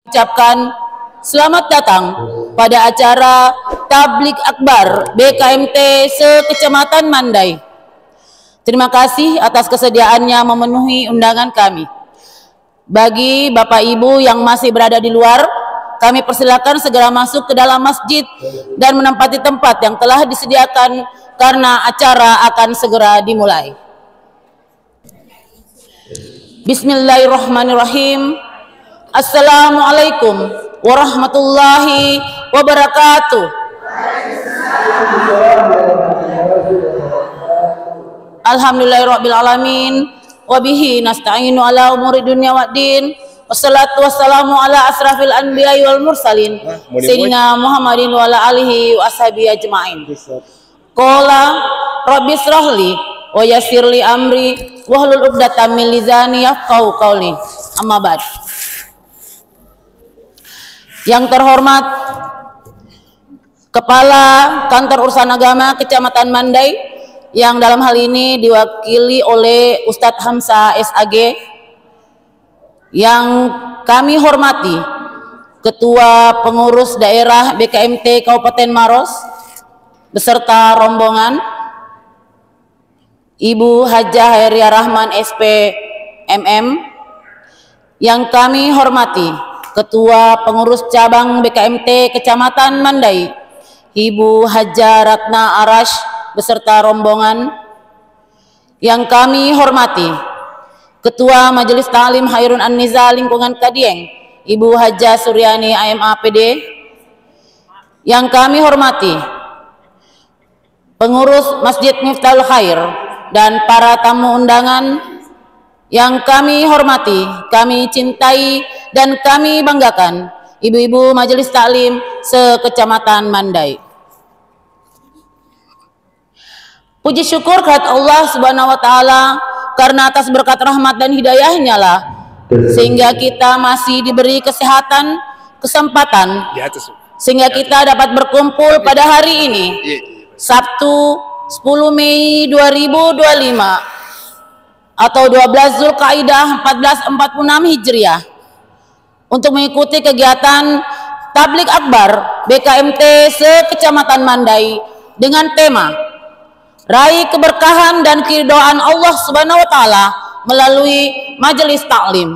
Ucapkan selamat datang pada acara Tablik Akbar BKMT se-Kecamatan Mandai. Terima kasih atas kesediaannya memenuhi undangan kami. Bagi Bapak Ibu yang masih berada di luar, kami persilakan segera masuk ke dalam masjid dan menempati tempat yang telah disediakan karena acara akan segera dimulai. Bismillahirrahmanirrahim. Assalamualaikum warahmatullahi wabarakatuh. Alhamdulillahirabbil alamin wa bihi nasta'inu ala umuri dunya waddin. Wassalatu wassalamu ala asrafil anbiya'i wal mursalin sayyidina Muhammadin wa ala alihi wa ashabihi ajma'in. Qala rabbi shrahli wa yassirli amri wahlul 'uqdatam min lisani yafqahu qawli. Amma ba'd. Yang terhormat Kepala Kantor Urusan Agama Kecamatan Mandai, yang dalam hal ini diwakili oleh Ustadz Hamzah SAG, yang kami hormati Ketua Pengurus Daerah BKMT Kabupaten Maros beserta rombongan, Ibu Hajah Hairia Rahman SP MM, yang kami hormati Ketua Pengurus Cabang BKMT Kecamatan Mandai, Ibu Hajah Ratna Arash beserta rombongan, yang kami hormati Ketua Majelis Ta'lim Hairun An-Niza Lingkungan Kadieng, Ibu Hajah Suryani AMA PD, yang kami hormati pengurus Masjid Miftahul Khair dan para tamu undangan yang kami hormati, kami cintai, dan kami banggakan, ibu-ibu Majelis Taklim se-Kecamatan Mandai. Puji syukur kehadirat Allah Subhanahu wa taala karena atas berkat rahmat dan hidayahnya lah sehingga kita masih diberi kesehatan, kesempatan, sehingga kita dapat berkumpul pada hari ini, Sabtu 10 Mei 2025 atau 12 Zulkaidah 1446 Hijriah, untuk mengikuti kegiatan Tablik Akbar BKMT se-Kecamatan Mandai dengan tema Raih Keberkahan dan Keridhaan Allah Subhanahu wa taala melalui Majelis Taklim.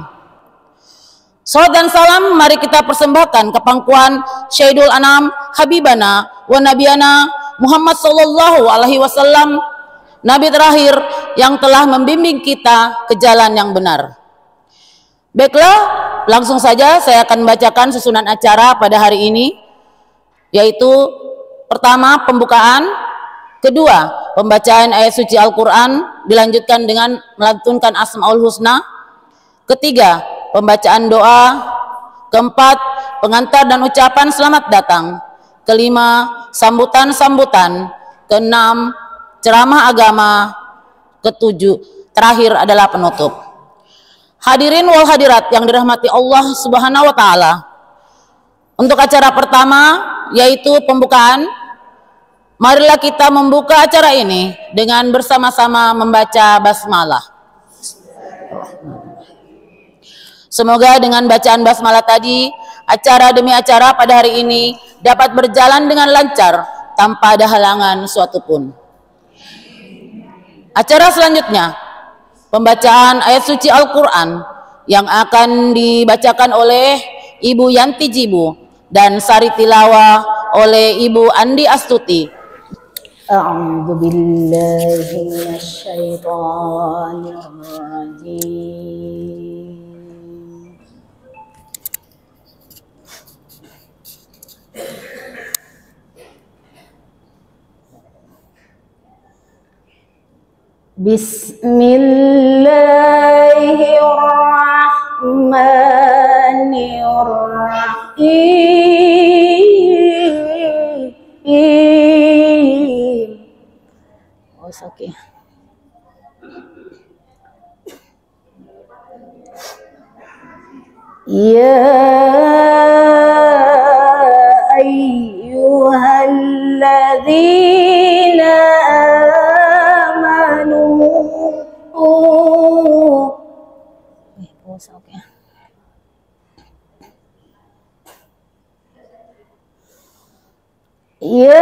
Salawat dan salam mari kita persembahkan ke pangkuan Syaidul Anam Habibana wa Nabiyana Muhammad sallallahu alaihi wasallam, Nabi terakhir yang telah membimbing kita ke jalan yang benar. Baiklah, langsung saja saya akan membacakan susunan acara pada hari ini, yaitu pertama pembukaan, kedua pembacaan ayat suci Al-Quran dilanjutkan dengan melantunkan Asmaul Husna, ketiga pembacaan doa, keempat pengantar dan ucapan selamat datang, kelima sambutan-sambutan, keenam ceramah agama, ketujuh terakhir adalah penutup. Hadirin wal hadirat yang dirahmati Allah Subhanahu wa taala. Untuk acara pertama yaitu pembukaan, marilah kita membuka acara ini dengan bersama-sama membaca basmalah. Semoga dengan bacaan basmalah tadi, acara demi acara pada hari ini dapat berjalan dengan lancar tanpa ada halangan suatu pun. Acara selanjutnya, pembacaan ayat suci Al-Quran yang akan dibacakan oleh Ibu Yanti Jibu dan sari tilawah oleh Ibu Andi Astuti. A'udzu billahi minasyaitonir rajim. Bismillahirrahmanirrahim. Oh, okay. Ya ayyuhalladzina Ya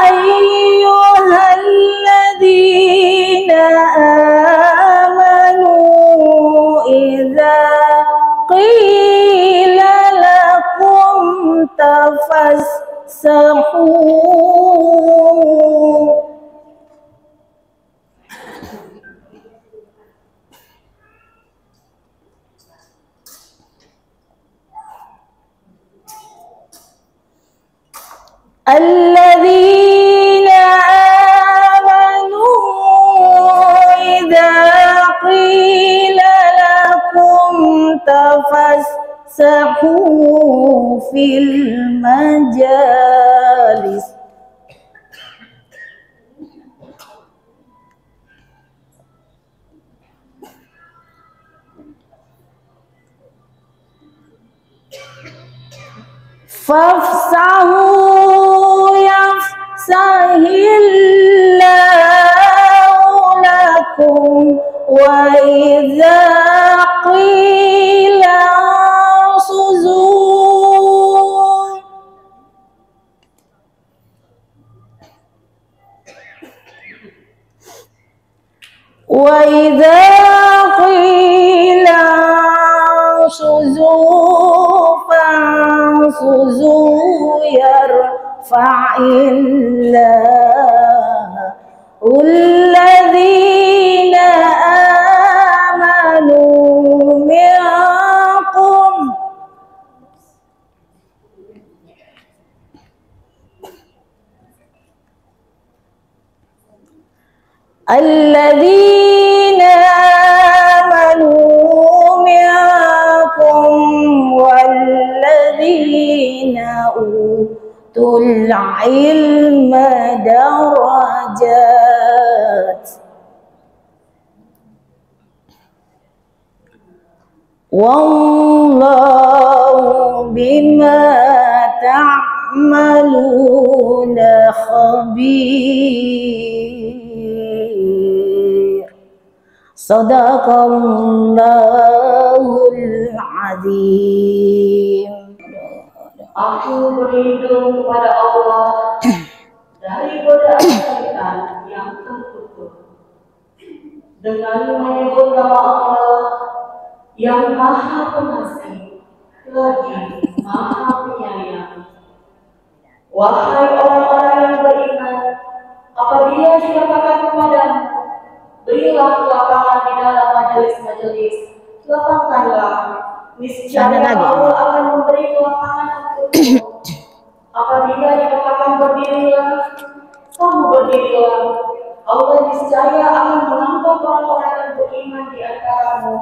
ayyuhalladzina amanu idza qila lakum tafassahu alladzina amanu idza qila lakum tafassahu fil majalis fafsahu yafsahillahu lakum wa idza qila suzu wa idza qila suzu fansuzu yarfa'illahu alladhina amanu minkum alladzina amanu minkum walladzina utul ilma darajat wallahu bima ta'maluna khabir. Sadaqallahul azim. Aku berlindung kepada Allah dari godaan syaitan yang terkutuk dengan menyebut nama Allah yang Maha Pengasih lagi Maha Penyayang. Wahai orang-orang yang beriman, apabila dikatakan kepadamu, berilah lapangan di dalam majelis-majelis, lapangkanlah. Niscaya Allah akan memberi lapangan untukmu. Apabila dikatakan berdirilah, kamu berdirilah. Allah niscaya akan mengangkat orang-orang yang beriman di antaramu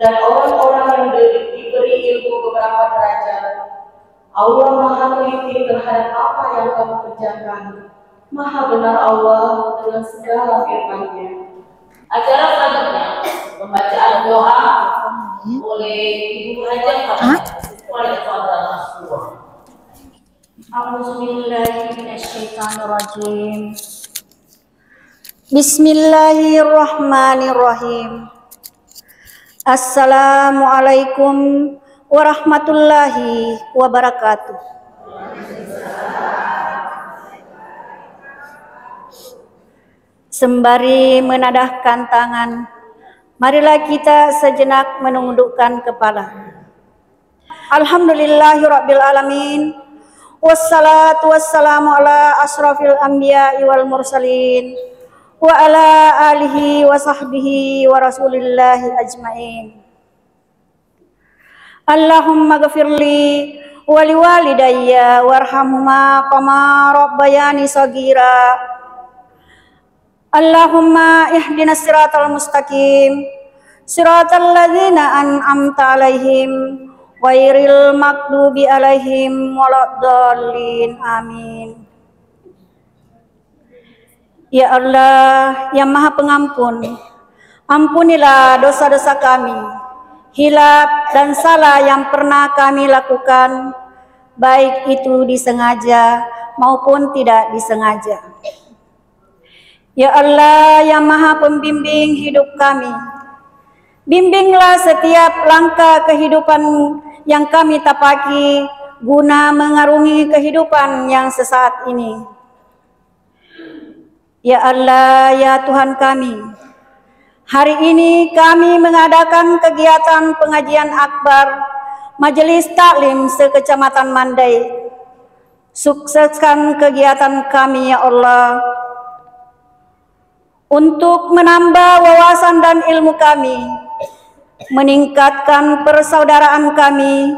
dan orang-orang yang diberi ilmu beberapa derajat. Allah Maha teliti terhadap apa yang kamu kerjakan. Maha benar Allah dengan segala firman-Nya. Acara selanjutnya pembacaan doa oleh Ibu Hajah oleh Saudara Rasulullah. A'udzubillahi minasyaitonirrajim. Bismillahirrahmanirrahim. Assalamualaikum warahmatullahi wabarakatuh. Sembari menadahkan tangan, marilah kita sejenak menundukkan kepala. Alhamdulillahirabbil alamin. Wassalatu wassalamu ala asrafil anbiya'i wal mursalin wa ala alihi wa sahbihi wa rasulillahi ajmain. Allahumma ghafirli wa liwalidayya warhamhuma kama rabbayani shaghira. Allahumma ihdinas siratal mustaqim, siratal ladzina an'amta alaihim ghairil maghdubi alaihim waladdallin. Amin. Ya Allah yang Maha Pengampun, ampunilah dosa-dosa kami, hilaf dan salah yang pernah kami lakukan, baik itu disengaja maupun tidak disengaja. Ya Allah yang Maha Pembimbing hidup kami, bimbinglah setiap langkah kehidupan yang kami tapaki, guna mengarungi kehidupan yang sesaat ini. Ya Allah, ya Tuhan kami, hari ini kami mengadakan kegiatan pengajian akbar Majelis Taklim se-Kecamatan Mandai. Sukseskan kegiatan kami ya Allah, untuk menambah wawasan dan ilmu kami, meningkatkan persaudaraan kami,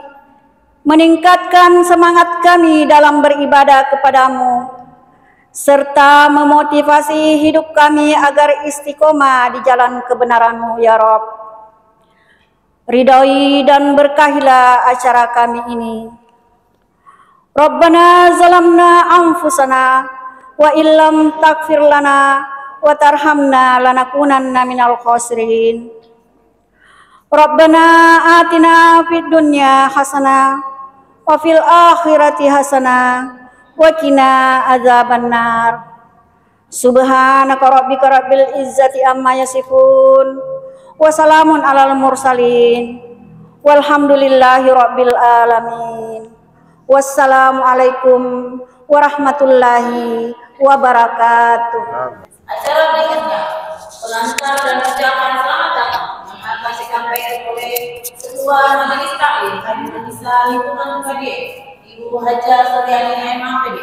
meningkatkan semangat kami dalam beribadah kepadamu, serta memotivasi hidup kami agar istiqomah di jalan kebenaran-Mu ya Rabb. Ridhoi dan berkahilah acara kami ini. Rabbana zalamna anfusana wa illam taghfir lana wa tarhamna lanakunanna minal khasirin. Rabbana atina fid dunya hasanah wa fil akhirati hasanah wa qina adzabannar. Subhanaka rabbika rabbil izzati amma yasifun wa salamun alal mursalin walhamdulillahi rabbil alamin. Wassalamualaikum warahmatullahi wabarakatuh. Acara berikutnya pengantar dan ucapan selamat datang yang akan disampaikan oleh Ketua Majelis Taklim Kabupaten Desa Lingkungan KD, Ibu Haja Suryani MAPD.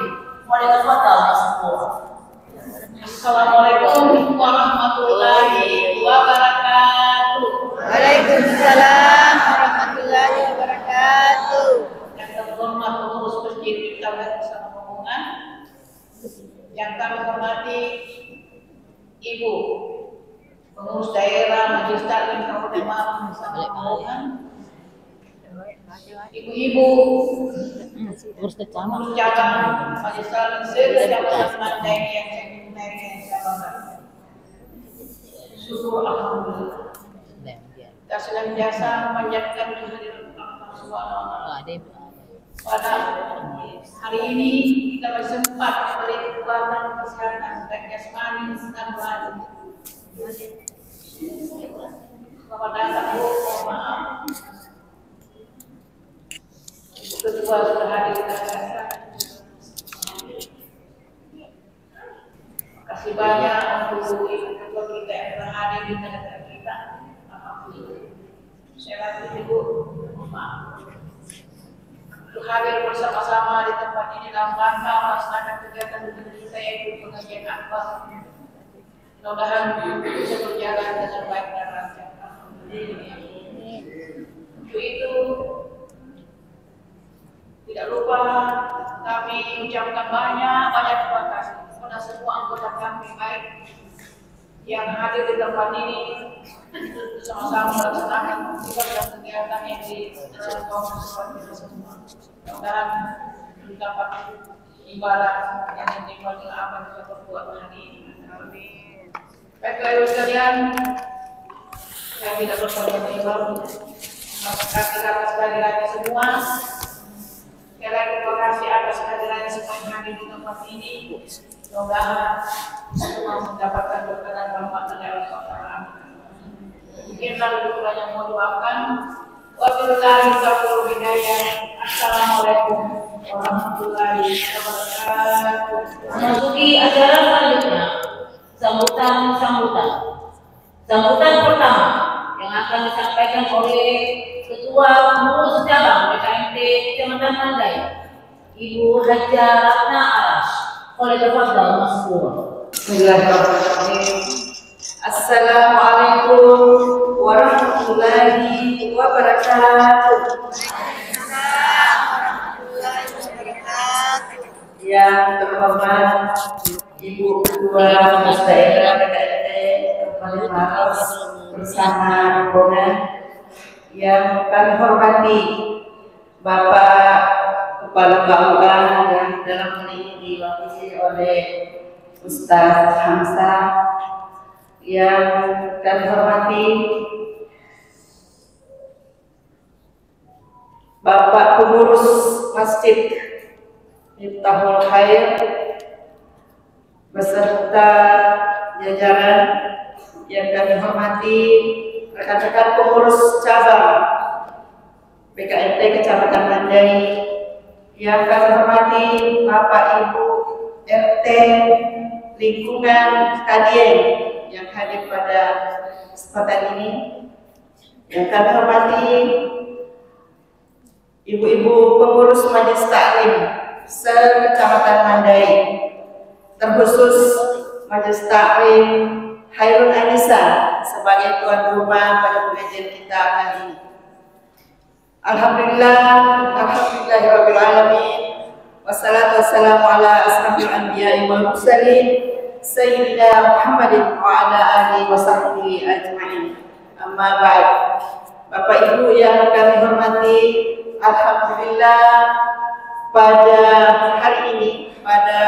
Mulai berfadal semua. Assalamualaikum warahmatullahi wabarakatuh. Waalaikumsalam warahmatullahi wabarakatuh. Yang terhormat pengurus Masjid Iftawah bersama rombongan, yang kami hormati Ibu pengurus daerah Majelis Taklim Kabupaten Malang bersama rombongan, ibu-ibu pengurus cabang Majelis Taklim se-Kecamatan Mandai yang saya cintai dan saya banggakan. Syukur alhamdulillah. Kita senantiasa memanjatkan kehadiran Allah Subhanahu wa Ta'ala. Pada hari ini kita bersempat memberi kekuatan kesehatan baik jasmani dan rohani. Selamat datang Bu, mohon maaf. Ketua sudah hadir di acara. Terima kasih banyak untuk Ibu Ketua kita yang telah hadir di tengah-tengah kita. Alhamdulillah. Saya lagi Ibu, mohon maaf. Untuk hadir bersama-sama di tempat ini dalam rangka melaksanakan kegiatan kita yaitu pengajian akbar. Mudah-mudahan bisa berjalan dengan baik dan lancar. Untuk itu tidak lupa kami ucapkan banyak terima kasih kepada semua anggota kami baik yang hadir di tempat ini bersama-sama melaksanakan kegiatan yang dilakukan seperti itu semua. Mudah-mudahan mendapat ibadah yang diterima dengan apa yang kita perbuat hari ini. Baiklah ibu sekalian, saya tidak berpanjang-panjang, terima kasih atas kehadirannya semua. Sekali lagi terima kasih atas kehadirannya semua yang hadir di tempat ini. Mudah-mudahan semua mendapatkan berkah dan rahmat dari Allah Subhanahu. Demikianlah dulu yang mau doakan. Wabillahi taufiq hidayah. Assalamualaikum warahmatullahi wabarakatuh. Memasuki acara selanjutnya, sambutan pertama yang akan disampaikan oleh Ketua Pengurus Cabang BKMT Kecamatan Mandai, Ibu Haja Ratna Aras. Oleh tafadhal maskur. Bismillahirrahmanirrahim. Assalamualaikum warahmatullahi wabarakatuh. Yang terhormat Ibu Ketua Majelis Daerah PKMT Kabupaten Malang bersama rombongan, yang kami hormati Bapak Kepala KUA yang dalam hal ini diwakili oleh Ustaz Hamzah, yang kami hormati Bapak Pengurus Masjid Miftahul Khair beserta jajaran, yang kami hormati rekan-rekan pengurus cabang BKMT Kecamatan Mandai Yang kami hormati Bapak Ibu RT lingkungan Kadien yang hadir pada kesempatan ini. Yang kami hormati Ibu-ibu pengurus Majelis Taklim se-Kecamatan Mandai, terkhusus Majelis Taklim Hairun Anissa sebagai tuan rumah pada pengajian kita kali ini. Alhamdulillahirabbil alamin. Wassalatu wassalamu ala asrafil anbiya'i wal mursalin sayyidina Muhammadin wa ala alihi wa sahbihi ajma'in. Amma ba'd. Bapak Ibu yang kami hormati, alhamdulillah pada hari ini, pada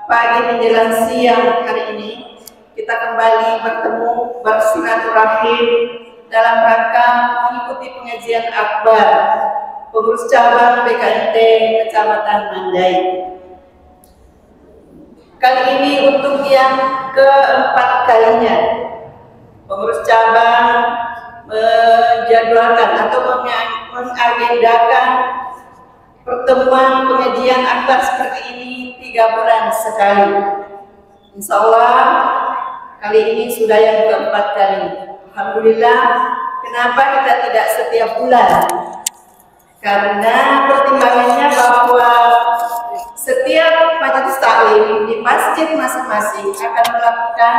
pagi menjelang siang hari ini, kita kembali bertemu bersilaturahim dalam rangka mengikuti pengajian akbar pengurus cabang BKNT Kecamatan Mandai. Kali ini untuk yang keempat kalinya pengurus cabang menjadwalkan atau mengagendakan pertemuan pengajian akbar seperti ini 3 bulan sekali. Insya Allah kali ini sudah yang keempat kali. Alhamdulillah. Kenapa kita tidak setiap bulan? Karena pertimbangannya bahwa setiap majelis taklim di masjid masing-masing akan melakukan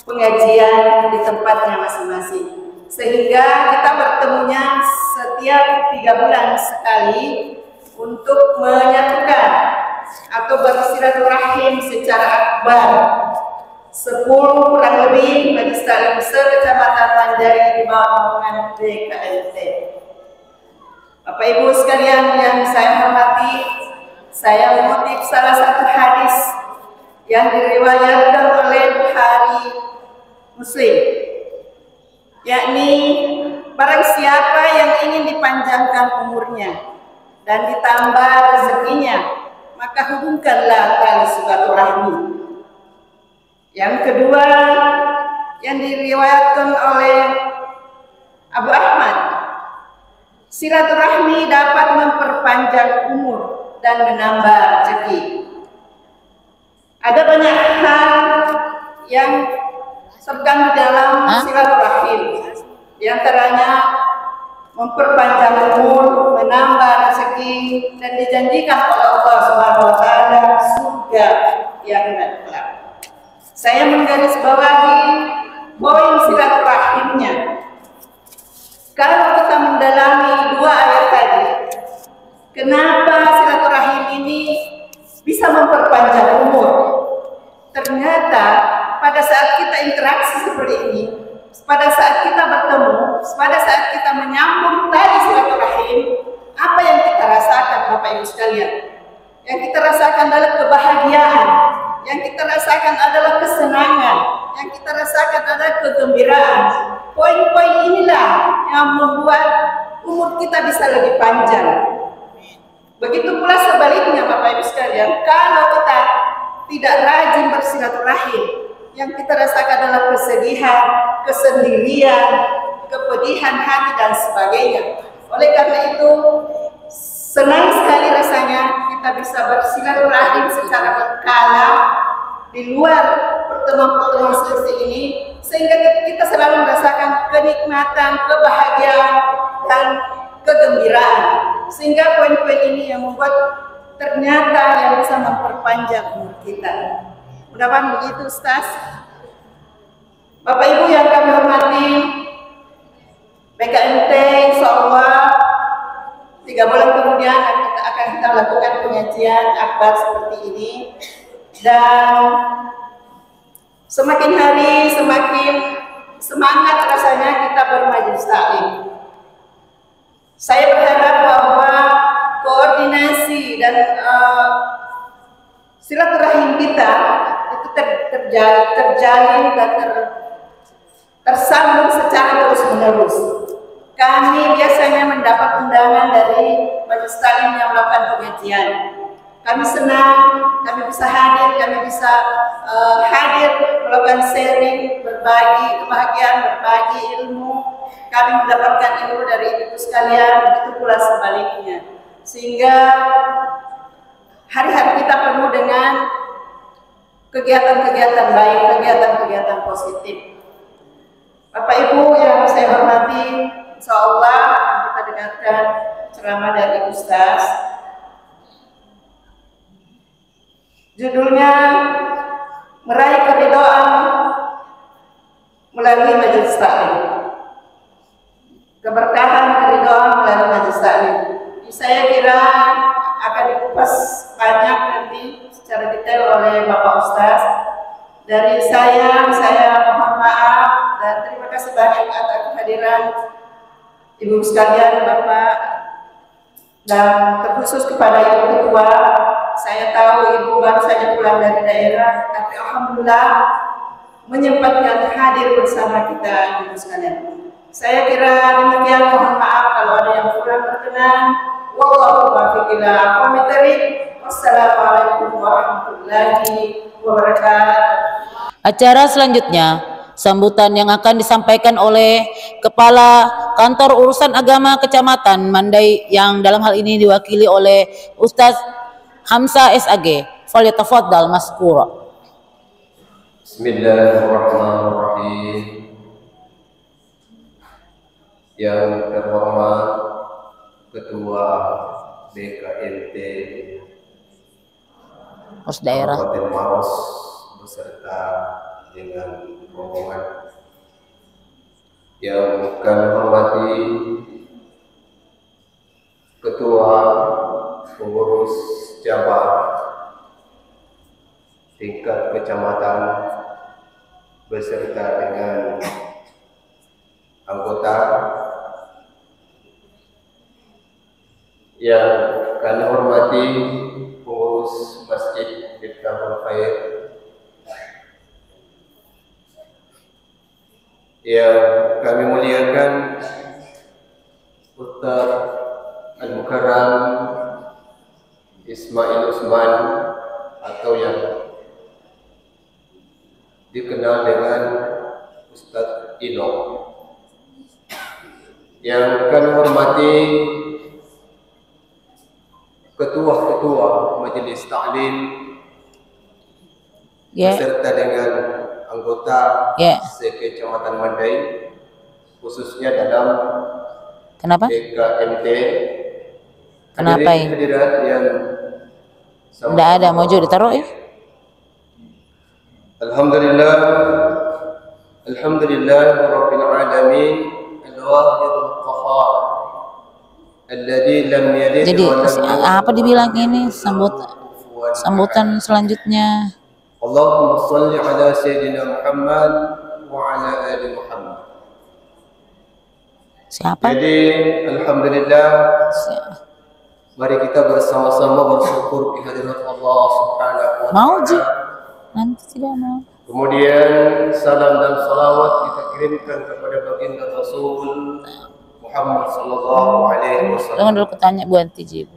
pengajian di tempatnya masing-masing, sehingga kita bertemunya setiap 3 bulan sekali untuk menyatukan atau bersilaturahim secara akbar 10 kurang lebih majelis taklim se-Kecamatan Mandai di bawah naungan BKNT. Bapak Ibu sekalian yang saya hormati, saya mengutip salah satu hadis yang diriwayatkan oleh Bukhari Muslim, yakni barang siapa yang ingin dipanjangkan umurnya dan ditambah rezekinya, maka hubungkanlah tali silaturahmi. Yang kedua yang diriwayatkan oleh Abu Ahmad, silaturahmi dapat memperpanjang umur dan menambah rezeki. Ada banyak hal yang terkandung dalam silaturahim, di antaranya memperpanjang umur, menambah rezeki, dan dijanjikan oleh Allah Subhanahu wa taala surga yang kelak. Saya menggarisbawahi poin silaturahimnya. Kalau kita mendalami 2 ayat tadi, kenapa silaturahim ini bisa memperpanjang umur? Ternyata pada saat kita interaksi seperti ini, pada saat kita bertemu, pada saat kita menyambung tali silaturahim, apa yang kita rasakan Bapak Ibu sekalian? Yang kita rasakan adalah kebahagiaan, yang kita rasakan adalah kesenangan, yang kita rasakan adalah kegembiraan. Poin-poin inilah yang membuat umur kita bisa lebih panjang. Begitu pula sebaliknya Bapak Ibu sekalian, kalau kita tidak rajin bersilaturahim, yang kita rasakan adalah kesedihan, kesendirian, kepedihan hati dan sebagainya. Oleh karena itu, senang sekali rasanya kita bisa bersilaturahim secara berkala di luar pertemuan-pertemuan seperti ini, sehingga kita selalu merasakan kenikmatan, kebahagiaan, dan kegembiraan. Sehingga poin-poin ini yang membuat ternyata yang bisa memperpanjang umur kita. Mudah-mudahan begitu, Ustaz. Bapak Ibu yang kami hormati, BKNT insya Allah 3 bulan kemudian akan kita lakukan pengajian akbar seperti ini, dan semakin hari semakin semangat rasanya kita bermajelis taklim. Saya berharap bahwa koordinasi dan silaturahim kita itu terjalin dan tersambung secara terus-menerus. Kami biasanya mendapat undangan dari majelis taklim yang melakukan pengajian. Kami senang, kami bisa hadir, melakukan sharing, berbagi kebahagiaan, berbagi ilmu. Kami mendapatkan ilmu dari ibu sekalian, begitu pula sebaliknya. sehingga hari-hari kita penuh dengan kegiatan-kegiatan baik, kegiatan-kegiatan positif. Bapak Ibu yang saya hormati, insya Allah kita dengarkan ceramah dari Ustaz. Judulnya Meraih Keridhaan Melalui Majelis Taklim. Keberkahan keridhaan melalui Majelis Taklim. Saya kira akan dikupas banyak nanti secara detail oleh Bapak Ustaz. Dari saya mohon maaf dan terima kasih banyak atas kehadiran Ibu sekalian, Bapak, dan terkhusus kepada Ibu Ketua. Saya tahu Ibu baru saja pulang dari daerah, tapi alhamdulillah menyempatkan hadir bersama kita, Ibu sekalian. Saya kira demikian, mohon maaf kalau ada yang kurang berkenan. Wallahu muwaffiq ila aqwamit thoriq. Wassalamualaikum warahmatullahi wabarakatuh. Acara selanjutnya, sambutan yang akan disampaikan oleh Kepala Kantor Urusan Agama Kecamatan Mandai yang dalam hal ini diwakili oleh Ustaz Hamzah SAG. Falyatafaddal maskura. Bismillahirrahmanirrahim. Yang terhormat Ketua BKMT Daerah Kabupaten Maros beserta dengan rombongan, yang kami hormati Ketua Pengurus Cabang tingkat kecamatan beserta dengan anggota, yang kami hormati pengurus Masjid Miftahul Khair, yang kami muliakan Ustaz Al-Mukarram Ismail Usman atau yang dikenal dengan Ustaz Ino, yang kami hormati ketua-ketua Majelis Taklim beserta dengan anggota sekecamatan Mandai, khususnya dalam BKMT. Kenapa ini? Hadirat yang tidak ada, mau ditaruh ya. Alhamdulillah, alhamdulillah rabbil alamin, al-wahidul qahhar, alladzi lam yalid. Jadi apa dibilang ini sambutan selanjutnya? Allahumma shalli ala sayyidina Muhammad wa ala ali Muhammad. Siapa? Jadi alhamdulillah, mari kita bersama-sama bersyukur kehadirat Allah Subhanahu wa taala. Mau Ji? Nanti tidak mau. Kemudian salam dan salawat kita kirimkan kepada baginda Rasul Muhammad sallallahu alaihi wasallam. Jangan dulu ketanya Bu Anti Jibu.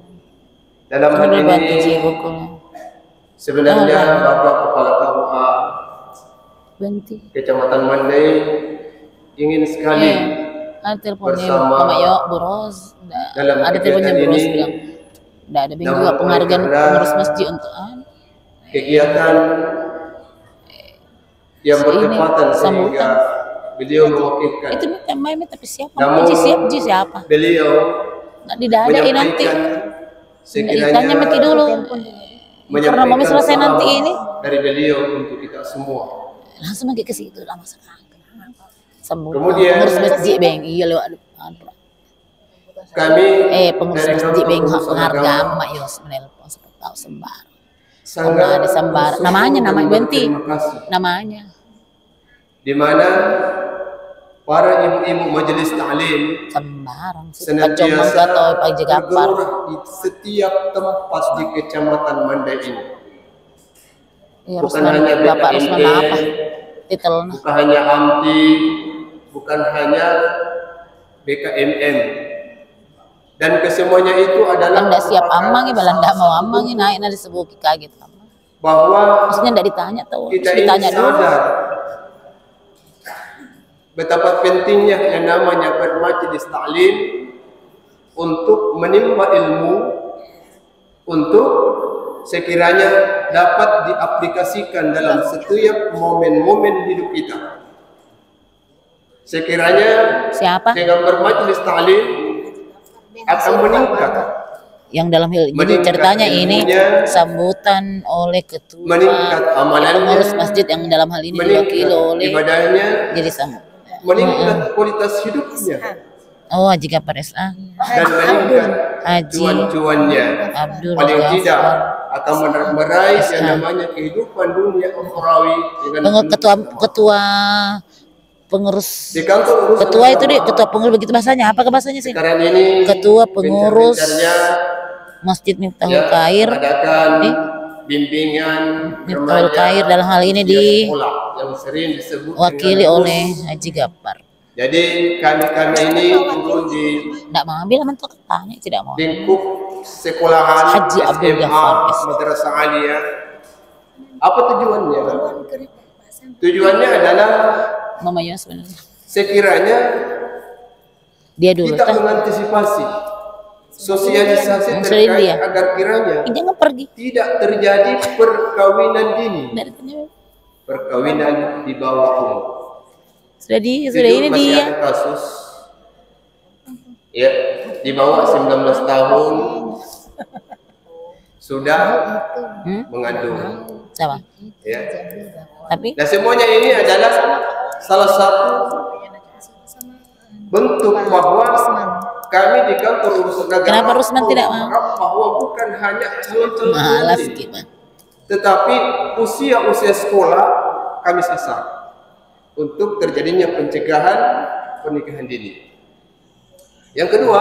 Dalam hal ini sebenarnya Bapak Kepala KUA Kecamatan Mandai ingin sekali bersama Mama Yo Bu Ros. Dalam ada teleponnya Bu Ros bilang tidak ada juga penghargaan pengurus masjid untuk kegiatan yang bertepatan sehingga beliau mewakilkan. Itu minta tapi siapa? Siapa? Beliau didadain nanti. Ditanya mati dulu. Karena mau selesai nanti ini. Dari beliau untuk kita semua. Langsung lagi ke situ lah masalah. Kemudian pengurus masjid Beng, iya lewat kami pengurus masjid Beng penghargaan Mak Yos menelpon seperti tahu sembar. Sama di Sambar, namanya Benti, namanya. Di mana para ibu-ibu majelis taklim sembarang senantiasa bergerak di setiap tempat di kecamatan Mandai ini. Bukan hanya BKMT, bukan hanya AMTI, bukan hanya BKMM, dan kesemuanya itu adalah tidak siap amang, balanda mau amang naik nadi sebuah kaget bahwa maksudnya tidak ditanya tuh, kita ditanya ini sadar betapa pentingnya yang namanya bermajelis taklim untuk menimba ilmu, untuk sekiranya dapat diaplikasikan dalam setiap momen-momen hidup kita. Sekiranya dengan bermajelis ta'lim akan meningkat. Yang dalam hal ini ceritanya ini sambutan oleh ketua pengurus masjid yang dalam hal ini diwakili oleh ibadahnya, jadi sambut. Meningkat kualitas hidupnya. Oh, Haji Gafar SA. Dan meningkat cuan-cuannya. Paling tidak akan meraih yang namanya kehidupan dunia ukhrawi dengan ketua pengurus di kantor ketua itu deh, ketua pengurus begitu bahasanya. Apakah bahasanya sih? Sekarang ini ketua pengurus Masjid Miftahul Khair bimbingan Miftahul Khair dalam hal ini yang sering disebut wakili oleh Haji Gafar. Jadi kami ini turun di tidak mau ambil mentok tanya tidak mau lingkup sekolahan Haji Abdul Ghaffar Madrasah Aliyah. Apa tujuannya? Tujuannya adalah mamanya sebenarnya sekiranya dia dulu kita mengantisipasi sosialisasi terkait agar kiranya jangan pergi tidak terjadi perkawinan dini, perkawinan di bawah umur. Sudah ini dia ada kasus ya di bawah 19 tahun sudah mengandung sama ya. Tapi nah semuanya ini adalah salah satu bentuk bahwa kami di kantor urusan agama kenapa Rusman tidak mau bahwa bukan hanya calon-calon malas gimana, tetapi usia sekolah kami sasar untuk terjadinya pencegahan pernikahan dini. Yang kedua,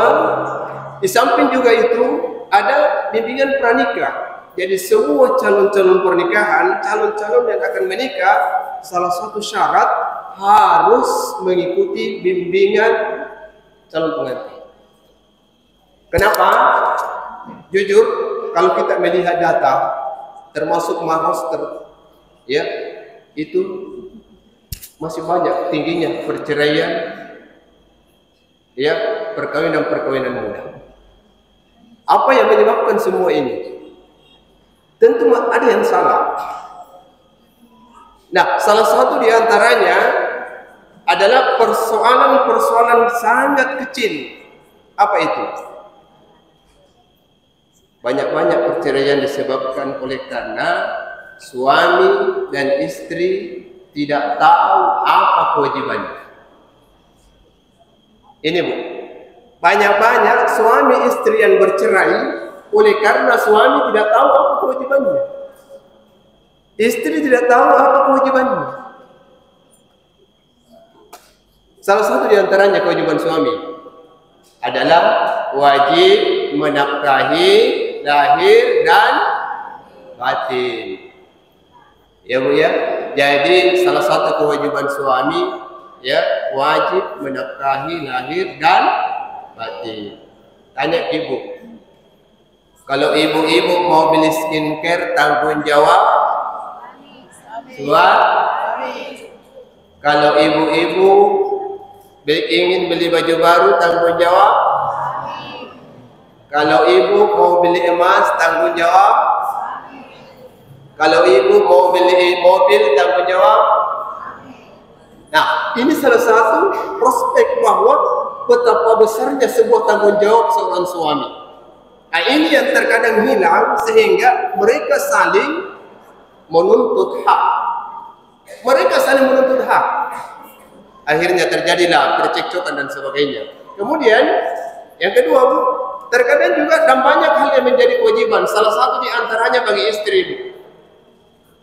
di samping juga itu ada bimbingan pranikah. Jadi semua calon-calon pernikahan, calon-calon yang akan menikah, salah satu syarat harus mengikuti bimbingan calon pengantin. Kenapa? Jujur, kalau kita melihat data, termasuk Maroster, ya itu masih banyak tingginya perceraian, ya perkawinan muda. Apa yang menyebabkan semua ini? Tentu ada yang salah. Nah, salah satu di antaranya adalah persoalan-persoalan sangat kecil. Apa itu? Banyak-banyak perceraian disebabkan oleh karena suami dan istri tidak tahu apa kewajibannya. Ini Bu, banyak-banyak suami istri yang bercerai oleh karena suami tidak tahu apa kewajibannya. Istri tidak tahu apa kewajibannya. Salah satu di antaranya kewajiban suami adalah wajib menafkahi lahir dan batin. Ya Bu ya. Jadi salah satu kewajiban suami ya wajib menafkahi lahir dan batin. Tanya ibu. Kalau ibu-ibu mau beli skincare tanggung jawab suami. Kalau ibu-ibu ingin beli baju baru tanggung jawab. Kalau ibu mau beli emas tanggung jawab. Kalau ibu mau beli mobil tanggung jawab. Nah, ini salah satu prospek bahwa betapa besarnya sebuah tanggung jawab seorang suami. Nah, ini yang terkadang hilang sehingga mereka saling menuntut hak. Mereka saling menuntut hak. Akhirnya terjadilah percekcokan dan sebagainya. Kemudian yang kedua Bu, terkadang juga dan banyak hal yang menjadi kewajiban. Salah satu di antaranya bagi istri Bu.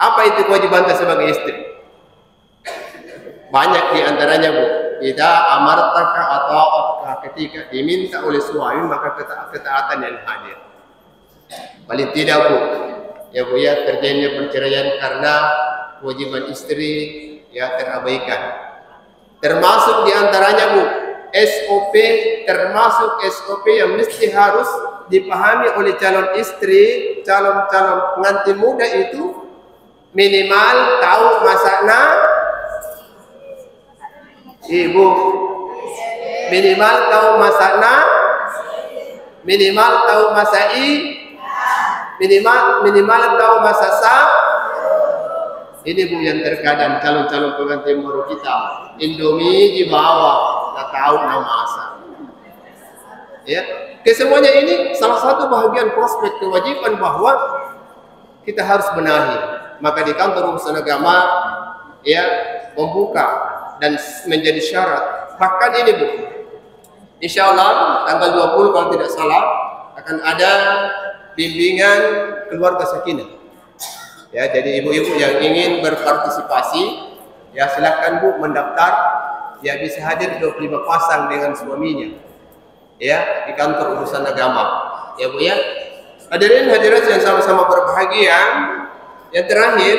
Apa itu kewajiban sebagai istri? Banyak di antaranya Bu. Idza amartaka atau ketika diminta oleh suami maka ketaatan yang hadir. Paling tidak Bu, ya Bu ya terjadinya perceraian karena kewajiban istri ya terabaikan. Termasuk di antaranya Bu, SOP termasuk SOP yang mesti harus dipahami oleh calon istri, calon-calon pengantin muda itu minimal tahu masakna ibu, minimal tahu masakna minimal tahu masa minimal tahu masa sa. Ini Bu yang terkadang calon-calon pengantin baru kita, Indomie di bawah, tak tahu nama masak. Ya, kesemuanya ini salah satu bahagian prospek kewajiban bahwa kita harus benahi. Maka di kantor urusan agama ya membuka dan menjadi syarat. Bahkan ini Bu, insya Allah tanggal 20 kalau tidak salah akan ada bimbingan keluarga sakinah. Ya, jadi ibu-ibu yang ingin berpartisipasi, ya silakan Bu mendaftar. Ya bisa hadir 25 pasang dengan suaminya. Ya, di kantor urusan agama. Ya Bu ya. Hadirin hadirat yang sama-sama berbahagia. Yang terakhir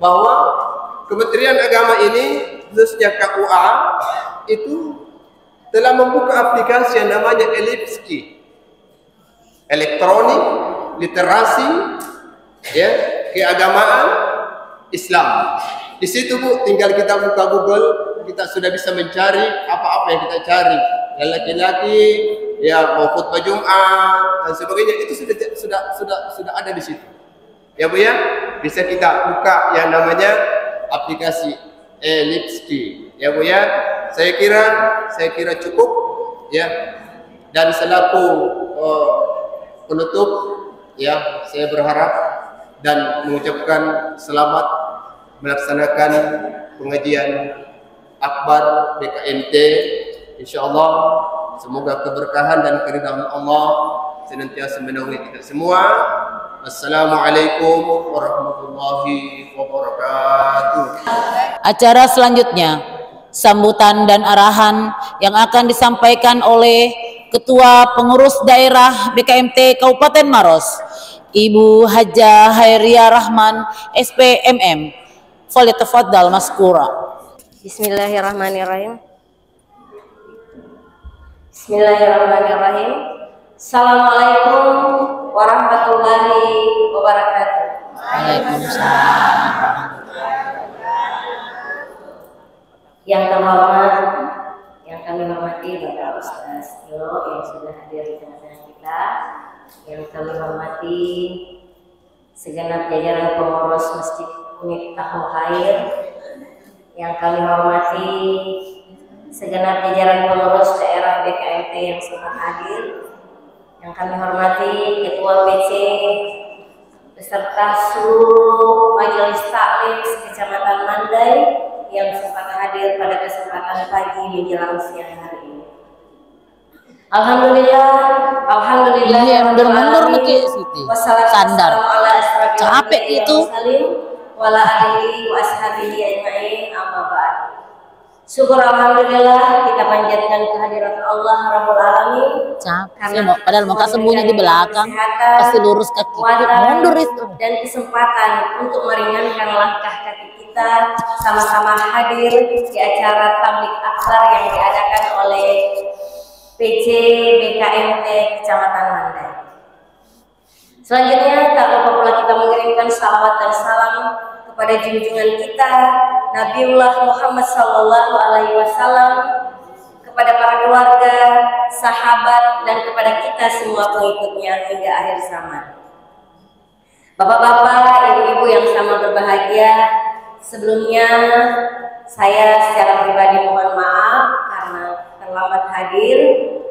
bahwa Kementerian Agama ini khususnya KUA itu telah membuka aplikasi yang namanya Elipski. Elektronik, literasi, ya, keagamaan Islam. Di situ Bu, tinggal kita buka Google, kita sudah bisa mencari apa-apa yang kita cari. Yang laki-laki, ya mau khutbah Jumat dan sebagainya itu sudah ada di situ. Ya Bu ya, bisa kita buka yang namanya aplikasi Elipski. Ya Bu ya, saya kira cukup ya. Dan selaku penutup ya, saya berharap dan mengucapkan selamat melaksanakan pengajian akbar BKMT. Insyaallah semoga keberkahan dan keridhaan Allah senantiasa menaungi kita semua. Assalamualaikum warahmatullahi wabarakatuh. Acara selanjutnya sambutan dan arahan yang akan disampaikan oleh Ketua Pengurus Daerah BKMT Kabupaten Maros, Ibu Hajah Hairia Rahman SPMM. Falyatafaddal maskura. Bismillahirrahmanirrahim. Bismillahirrahmanirrahim. Assalamualaikum warahmatullahi wabarakatuh. Waalaikumsalam. Yang terhormat, yang kami hormati Bapak Ustaz Yo yang sudah hadir di tengah-tengah kita, yang kami hormati segenap jajaran pengurus Masjid Miftahul Khair, yang kami hormati segenap jajaran pengurus daerah BKMT yang sempat hadir, yang kami hormati Ketua PC beserta seluruh Majelis Taklim Kecamatan Mandai yang sempat hadir pada kesempatan pagi menjelang siang hari ini. Alhamdulillah. Iya, mundur-mundur nih Siti. Sandar. Capek itu. Wala alihi wa ashabihi ajma'in, amma ba'd. Syukur alhamdulillah kita panjatkan kehadirat Allah Rabbul Alamin. Capek, padahal muka sembunyi di belakang, pasti lurus kaki, mundur itu. Dan kesempatan untuk meringankan langkah kaki kita sama-sama hadir di acara tablik akbar yang diadakan oleh PC BKMT Kecamatan Mandai. Selanjutnya tak lupa pula kita mengirimkan salawat dan salam kepada junjungan kita Nabiullah Muhammad SAW, kepada para keluarga, sahabat, dan kepada kita semua pengikutnya hingga akhir zaman. Bapak-bapak, ibu-ibu yang sama berbahagia, sebelumnya saya secara pribadi mohon maaf karena terlambat hadir.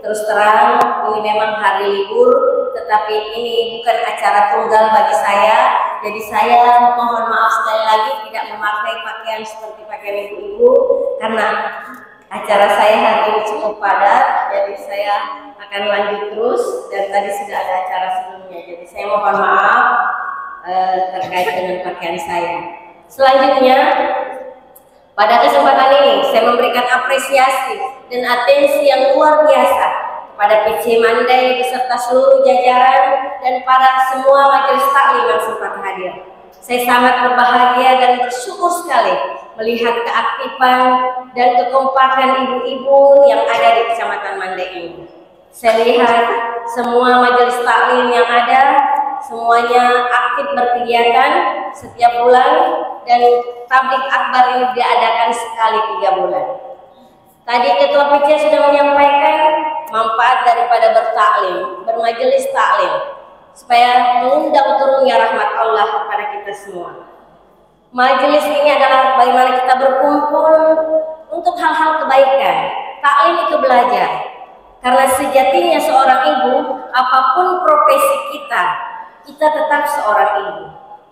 Terus terang, ini memang hari libur, tetapi ini bukan acara tunggal bagi saya. Jadi saya mohon maaf sekali lagi tidak memakai pakaian seperti pakaian ibu-ibu karena acara saya hari ini cukup padat. Jadi saya akan lanjut terus dan tadi sudah ada acara sebelumnya. Jadi saya mohon maaf terkait dengan pakaian saya. Selanjutnya, pada kesempatan ini saya memberikan apresiasi dan atensi yang luar biasa kepada PC Mandai beserta seluruh jajaran dan para semua majelis taklim yang sempat hadir. Saya sangat berbahagia dan bersyukur sekali melihat keaktifan dan kekompakan ibu-ibu yang ada di Kecamatan Mandai ini. Saya lihat semua majelis taklim yang ada semuanya aktif berkegiatan setiap bulan dan tablik akbar ini diadakan sekali 3 bulan. Tadi Ketua PC sudah menyampaikan manfaat daripada bertaklim, bermajelis taklim, supaya mengundang turunnya rahmat Allah kepada kita semua. Majelis ini adalah bagaimana kita berkumpul untuk hal-hal kebaikan. Taklim itu belajar. Karena sejatinya seorang ibu, apapun profesi kita, kita tetap seorang ibu.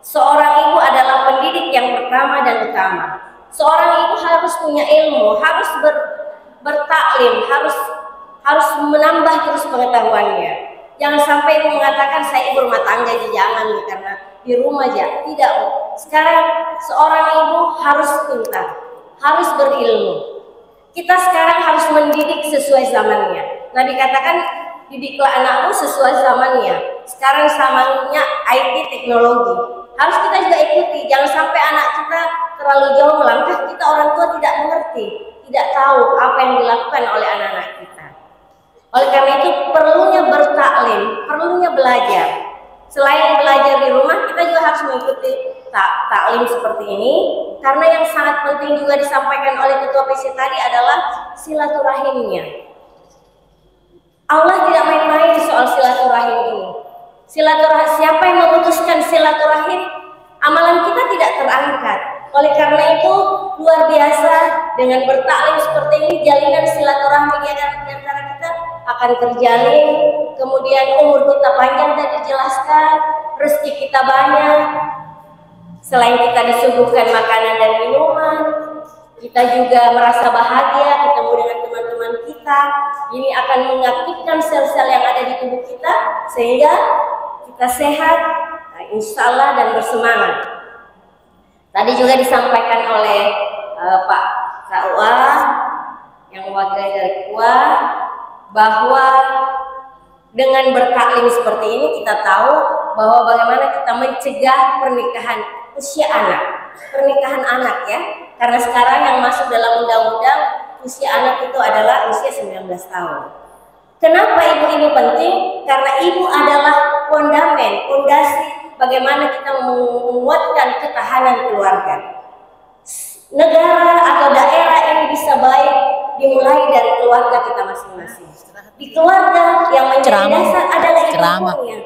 Seorang ibu adalah pendidik yang pertama dan utama. Seorang ibu harus punya ilmu, harus bertaklim, harus menambah terus pengetahuannya. Jangan sampai ibu mengatakan saya ibu rumah tangga aja, jangan nih, karena di rumah aja. Tidak. Sekarang seorang ibu harus pintar, harus berilmu. Kita sekarang harus mendidik sesuai zamannya. Nabi katakan, didiklah anakmu sesuai zamannya. Sekarang zamannya IT teknologi. Harus kita juga ikuti. Jangan sampai anak kita terlalu jauh melangkah, kita orang tua tidak mengerti, tidak tahu apa yang dilakukan oleh anak-anak kita. Oleh karena itu perlunya bertaklim, perlunya belajar. Selain belajar di rumah, kita juga harus mengikuti taklim seperti ini. Karena yang sangat penting juga disampaikan oleh Ketua PC tadi adalah silaturahimnya. Allah tidak main-main soal silaturahim ini. Silaturahim, siapa yang memutuskan silaturahim, amalan kita tidak terangkat. Oleh karena itu luar biasa dengan bertaklim seperti ini, jalinan silaturahmi di antara kita akan terjalin. Kemudian umur kita panjang tadi dijelaskan, rezeki kita banyak. Selain kita disuguhkan makanan dan minuman, kita juga merasa bahagia ketemu dengan teman-teman kita. Ini akan mengaktifkan sel-sel yang ada di tubuh kita sehingga kita sehat, insya Allah, dan bersemangat. Tadi juga disampaikan oleh Pak KUA yang mewakili dari KUA bahwa dengan bertaklim seperti ini kita tahu bahwa bagaimana kita mencegah pernikahan usia anak, pernikahan anak ya. Karena sekarang yang masuk dalam undang-undang usia anak itu adalah usia 19 tahun. Kenapa ibu-ibu penting? Karena ibu adalah fondasi bagaimana kita menguatkan ketahanan keluarga. Negara atau daerah ini bisa baik dimulai dari keluarga kita masing-masing. Di keluarga yang menjadi dasar adalah ibunya.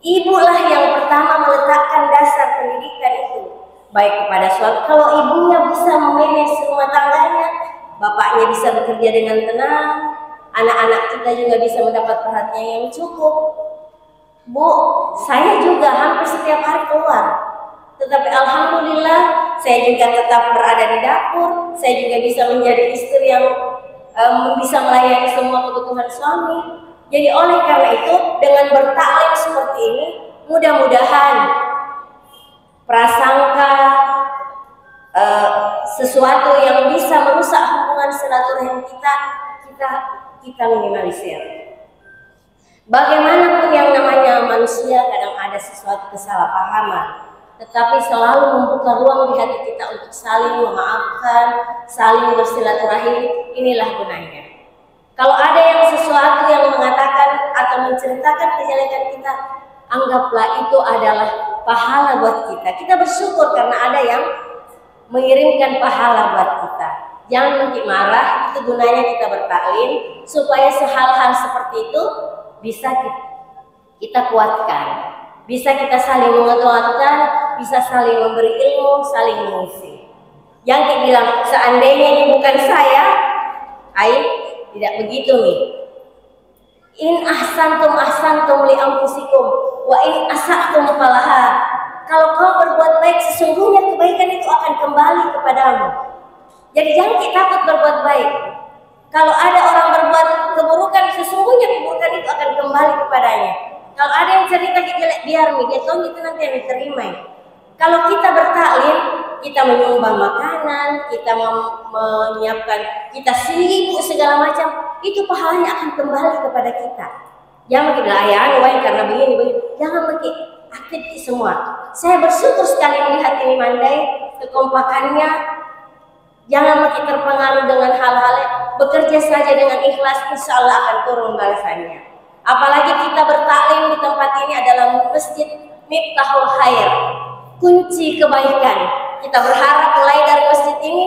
Ibulah yang pertama meletakkan dasar pendidikan itu. Baik kepada suami, kalau ibunya bisa memanage rumah tangganya, bapaknya bisa bekerja dengan tenang, anak-anak kita juga bisa mendapat perhatian yang cukup. Bu, saya juga hampir setiap hari keluar, tetapi alhamdulillah saya juga tetap berada di dapur. Saya juga bisa menjadi istri yang bisa melayani semua kebutuhan suami. Jadi oleh karena itu dengan bertaklim seperti ini, mudah-mudahan prasangka sesuatu yang bisa merusak hubungan silaturahim kita minimalisir. Bagaimanapun yang namanya manusia kadang ada sesuatu kesalahpahaman, tetapi selalu membuka ruang di hati kita untuk saling memaafkan, saling bersilaturahim. Inilah gunanya. Kalau ada yang sesuatu yang mengatakan atau menceritakan kejelekan kita, anggaplah itu adalah pahala buat kita. Kita bersyukur karena ada yang mengirimkan pahala buat kita. Jangan mungkin marah, itu gunanya kita bertaklim supaya hal-hal seperti itu bisa kita kuatkan, bisa kita saling menguatkan, bisa saling memberi ilmu, saling mengisi. Yang bilang seandainya ini bukan saya, tidak begitu nih. In ahsantum li anfusikum wa in asa'tum falaha. Kalau kau berbuat baik, sesungguhnya kebaikan itu akan kembali kepadamu. Jadi jangan kita takut berbuat baik. Kalau ada orang berbuat keburukan, sesungguhnya keburukan itu akan kembali kepadanya. Kalau ada yang cerita jelek, biar nih, dia itu nanti yang diterima. Kalau kita bertaklim, kita menyumbang makanan, kita menyiapkan, kita sibuk segala macam, itu pahalanya akan kembali kepada kita. Jangan bilang ayah karena begini. Jangan begitu, aktif semua. Saya bersyukur sekali melihat ini Mandai, kekompakannya. Jangan makin terpengaruh dengan hal-hal, bekerja saja dengan ikhlas, insya Allah akan turun balasannya. Apalagi kita bertaklim di tempat ini adalah masjid Miftahul Khair, kunci kebaikan. Kita berharap mulai dari masjid ini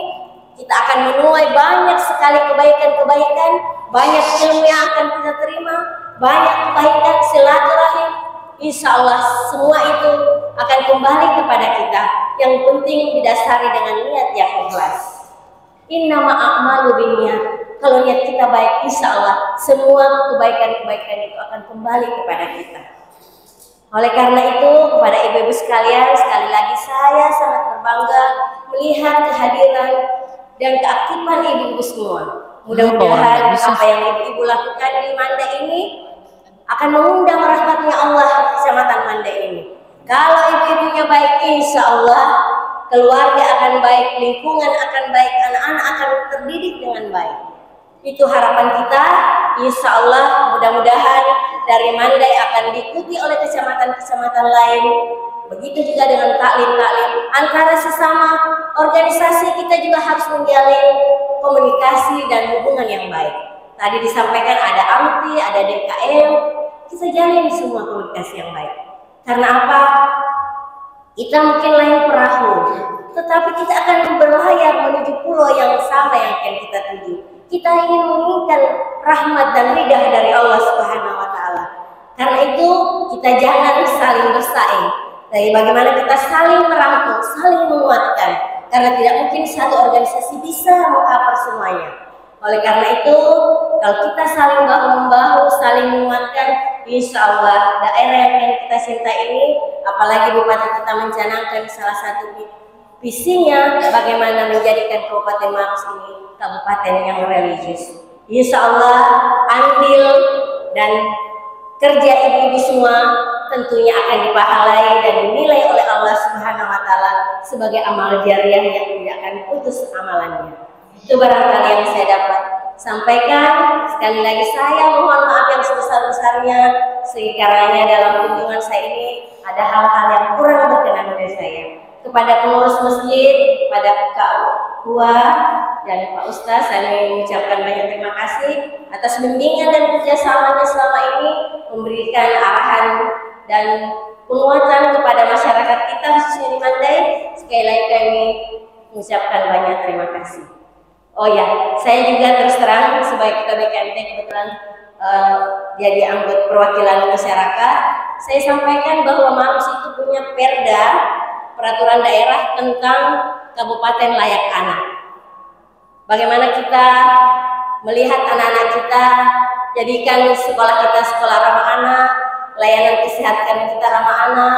kita akan menuai banyak sekali kebaikan-kebaikan, banyak ilmu yang akan kita terima, banyak kebaikan, silaturahim. Insya Allah semua itu akan kembali kepada kita. Yang penting didasari dengan niat yang ikhlas. Innama a'malu binniyat. Kalau niat kita baik, insya Allah semua kebaikan-kebaikan itu akan kembali kepada kita. Oleh karena itu, kepada ibu-ibu sekalian, sekali lagi saya sangat berbangga melihat kehadiran dan keaktifan ibu-ibu semua. Mudah-mudahan apa yang ibu-ibu lakukan di Manda ini akan mengundang rahmatnya Allah di Kecamatan Manda ini. Kalau ibu-ibunya baik, insya Allah keluarga akan baik, lingkungan akan baik, anak-anak akan terdidik dengan baik. Itu harapan kita. Insya Allah mudah-mudahan dari Mandai akan diikuti oleh kecamatan-kecamatan lain. Begitu juga dengan taklim-taklim antara sesama organisasi, kita juga harus menjalin komunikasi dan hubungan yang baik. Tadi disampaikan ada AMTI, ada DKM, kita jalin semua komunikasi yang baik. Karena apa? Kita mungkin lain perahu, tetapi kita akan berlayar menuju pulau yang sama yang akan kita tuju. Kita ingin menginginkan rahmat dan ridha dari Allah Subhanahu wa Ta'ala. Karena itu kita jangan saling bersaing. Dari bagaimana kita saling merangkul, saling menguatkan. Karena tidak mungkin satu organisasi bisa mengcover semuanya. Oleh karena itu, kalau kita saling bahu-membahu, saling menguatkan, insya Allah daerah yang kita cinta ini, apalagi Bupati kita mencanangkan salah satu visinya bagaimana menjadikan Kabupaten Maros ini kabupaten yang religius. Insya Allah andil dan kerja ibu-ibu semua tentunya akan dipahalai dan dinilai oleh Allah Subhanahu wa Ta'ala sebagai amal jariah yang tidak akan putus amalannya. Itu barangkali yang saya dapat sampaikan. Sekali lagi saya mohon maaf yang sebesar-besarnya sekiranya dalam kunjungan saya ini ada hal-hal yang kurang berkenan dari saya. Kepada pengurus masjid, kepada Kak Hua dan Pak Ustaz, saya mengucapkan banyak terima kasih atas bimbingan dan kerjasamanya selama ini, memberikan arahan dan penguatan kepada masyarakat kita khususnya di Mandai. Sekali lagi kami mengucapkan banyak terima kasih. Oh ya, saya juga terus terang sebagai Ketua BKMT kebetulan jadi anggota perwakilan masyarakat, saya sampaikan bahwa Maros itu punya perda, peraturan daerah tentang kabupaten layak anak. Bagaimana kita melihat anak-anak kita, jadikan sekolah kita sekolah ramah anak, layanan kesehatan kita ramah anak,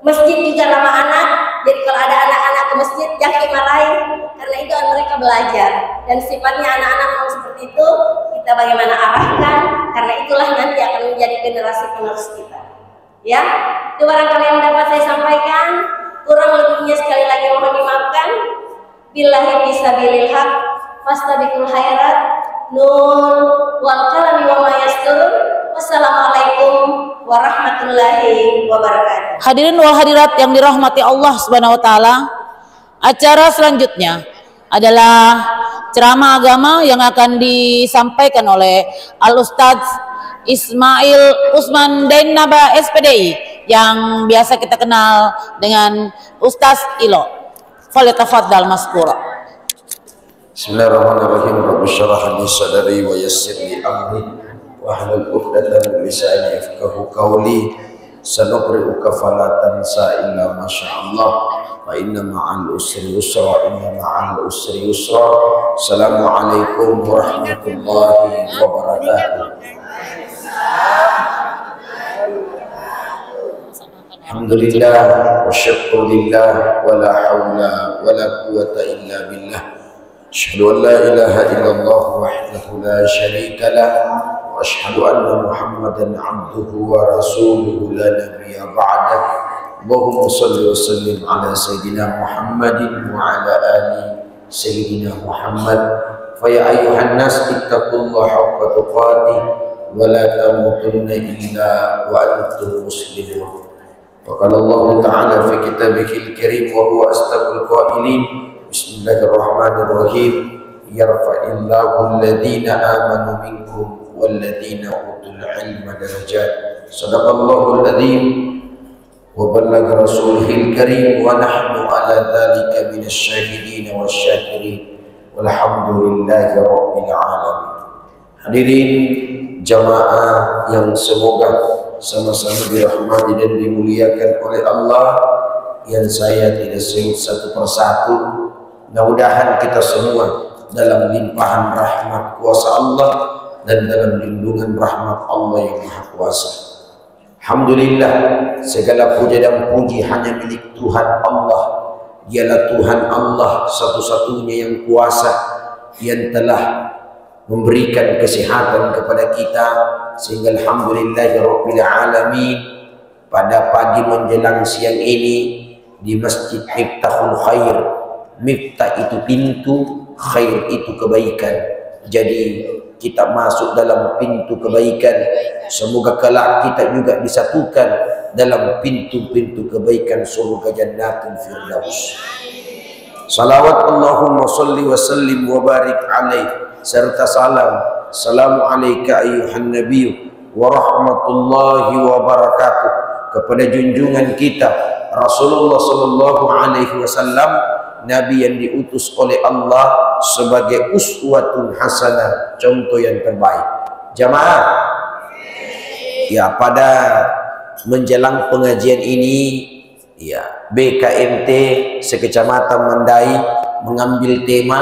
masjid juga ramah anak. Jadi kalau ada anak-anak ke masjid jangan dimarahi, karena itu mereka belajar dan sifatnya anak-anak memang seperti itu. Kita bagaimana arahkan, karena itulah nanti akan menjadi generasi penerus kita. Ya, itu barangkali yang dapat saya sampaikan. Kurang lebihnya sekali lagi mohon dimaafkan. Billahi fisabilil haq, fastabiqul khairat, nun wal qalami wa ma yasturun. Wassalamualaikum warahmatullahi wabarakatuh. Hadirin wal hadirat yang dirahmati Allah Subhanahu wa Ta'ala, acara selanjutnya adalah ceramah agama yang akan disampaikan oleh Al-Ustadz Ismail Usman Dainaba SPDI yang biasa kita kenal dengan Ustadz Ilo. Falyatafaddal mazkura. Bismillahirrahmanirrahim. Rabbi shrah li sadri wa yassir li amri wahlul 'uqdatam min lisani yafqahu qawli. Sanuqri'uka fala tansa illa ma sya'allah. Fa inna ma'al usri yusra, inna ma'al usri yusra. Assalamualaikum warahmatullahi wabarakatuh. Alhamdulillah wa syukurillah wa la hawla wa la quwata illa billah. Asyhadu an la ilaha illallah wahdahu la syarika lah wa asyhadu anna Muhammadan abduhu wa rasuluhu la nabiyya ba'dah. Allahumma shalli wa sallim ala sayyidina Muhammadin wa ala ali sayyidina Muhammad. Fa ya ayyuhan nas ittaqullaha haqqa tuqatih wa la tamutunna illa wa antum muslimun. وقال الله تعالى في كتابه الكريم وهو أصدق القائلين بسم الله الرحمن الرحيم يرفع الله الذين آمنوا منكم والذين أوتوا العلم درجات صدق الله العظيم وبلغ رسوله الكريم ونحن على ذلك من الشاهدين والشاكرين والحمد لله رب العالمين. Hadirin jamaah yang semoga sama-sama dirahmati dan dimuliakan oleh Allah, yang saya tidak sebut satu persatu. Mudah-mudahan kita semua dalam limpahan rahmat kuasa Allah dan dalam lindungan rahmat Allah yang Maha Kuasa. Alhamdulillah, segala puja dan puji hanya milik Tuhan Allah. Dialah Tuhan Allah satu-satunya yang kuasa, yang telah memberikan kesehatan kepada kita, sehingga alhamdulillahirabbil alamin pada pagi menjelang siang ini di Masjid Miftahul Khair. Miftah itu pintu, khair itu kebaikan. Jadi kita masuk dalam pintu kebaikan. Semoga kelak kita juga disatukan dalam pintu-pintu kebaikan surga Jannatul Firdaus. Salawat Allahumma salli wa sallim wa barik alaih, serta salamu alaika ayuhan nabiyyu wa rahmatullahi wa barakatuh, kepada junjungan kita Rasulullah sallallahu alaihi wasallam, nabi yang diutus oleh Allah sebagai uswatun hasanah, contoh yang terbaik. Jamaah, ya, pada menjelang pengajian ini, ya, BKMT sekecamatan Mandai mengambil tema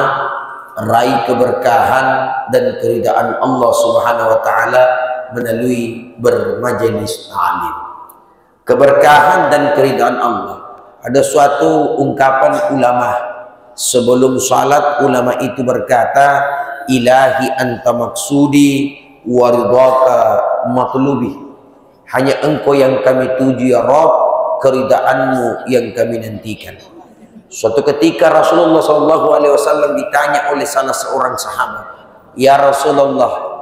raih keberkahan dan keridaan Allah Subhanahu wa taala melalui bermajelis ta'lim. Keberkahan dan keridaan Allah. Ada suatu ungkapan ulama sebelum salat, ulama itu berkata, ilahi anta maksudi wa ridhaka matlubi. Hanya engkau yang kami tuju ya Rabb, keridaanmu yang kami nantikan. Suatu ketika Rasulullah SAW ditanya oleh salah seorang sahabat, ya Rasulullah,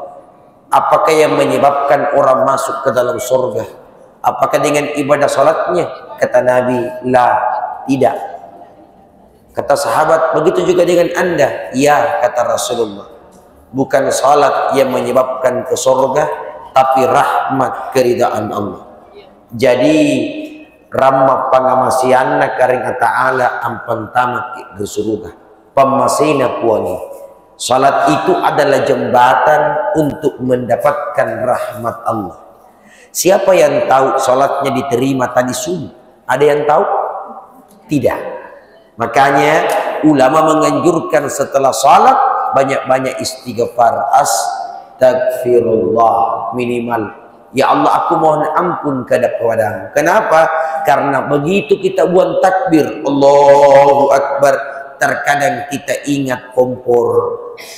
apakah yang menyebabkan orang masuk ke dalam surga? Apakah dengan ibadah salatnya? Kata Nabi, la, tidak. Kata sahabat, begitu juga dengan anda? Ya, kata Rasulullah, bukan salat yang menyebabkan ke surga, tapi rahmat keridaan Allah. Jadi ramah pangamasianna karing ta'ala ampan tamak ke surga pamasina kuani. Salat itu adalah jembatan untuk mendapatkan rahmat Allah. Siapa yang tahu salatnya diterima tadi subuh? Ada yang tahu? Tidak. Makanya ulama menganjurkan setelah salat banyak-banyak istighfar, astagfirullah, minimal. Ya Allah, aku mohon ampun kepadamu. Kenapa? Karena begitu kita buang takbir, Allahu Akbar, terkadang kita ingat kompor,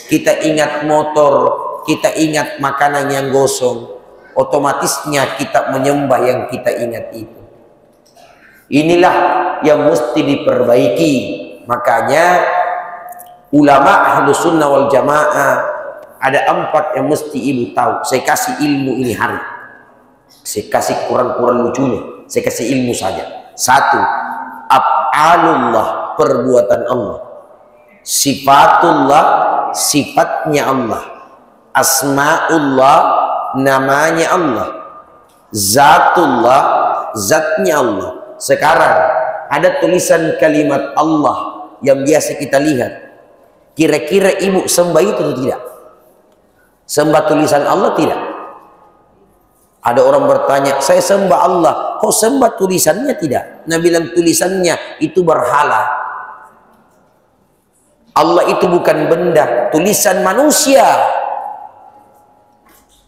kita ingat motor, kita ingat makanan yang gosong. Otomatisnya kita menyembah yang kita ingat itu. Inilah yang mesti diperbaiki. Makanya ulama Ahlus Sunnah wal Jamaah ada 4 yang mesti ibu tahu. Saya kasih ilmu ini hari. Saya kasih kurang-kurang lucunya. Saya kasih ilmu saja. 1. Af'alullah, perbuatan Allah. Sifatullah, sifatnya Allah. Asma'ullah, namanya Allah. Zatullah, zatnya Allah. Sekarang ada tulisan kalimat Allah yang biasa kita lihat. Kira-kira ibu sembah itu atau tidak? Sembah tulisan Allah tidak? Ada orang bertanya, saya sembah Allah, kok sembah tulisannya tidak? Nabi bilang tulisannya itu berhala. Allah itu bukan benda, tulisan manusia.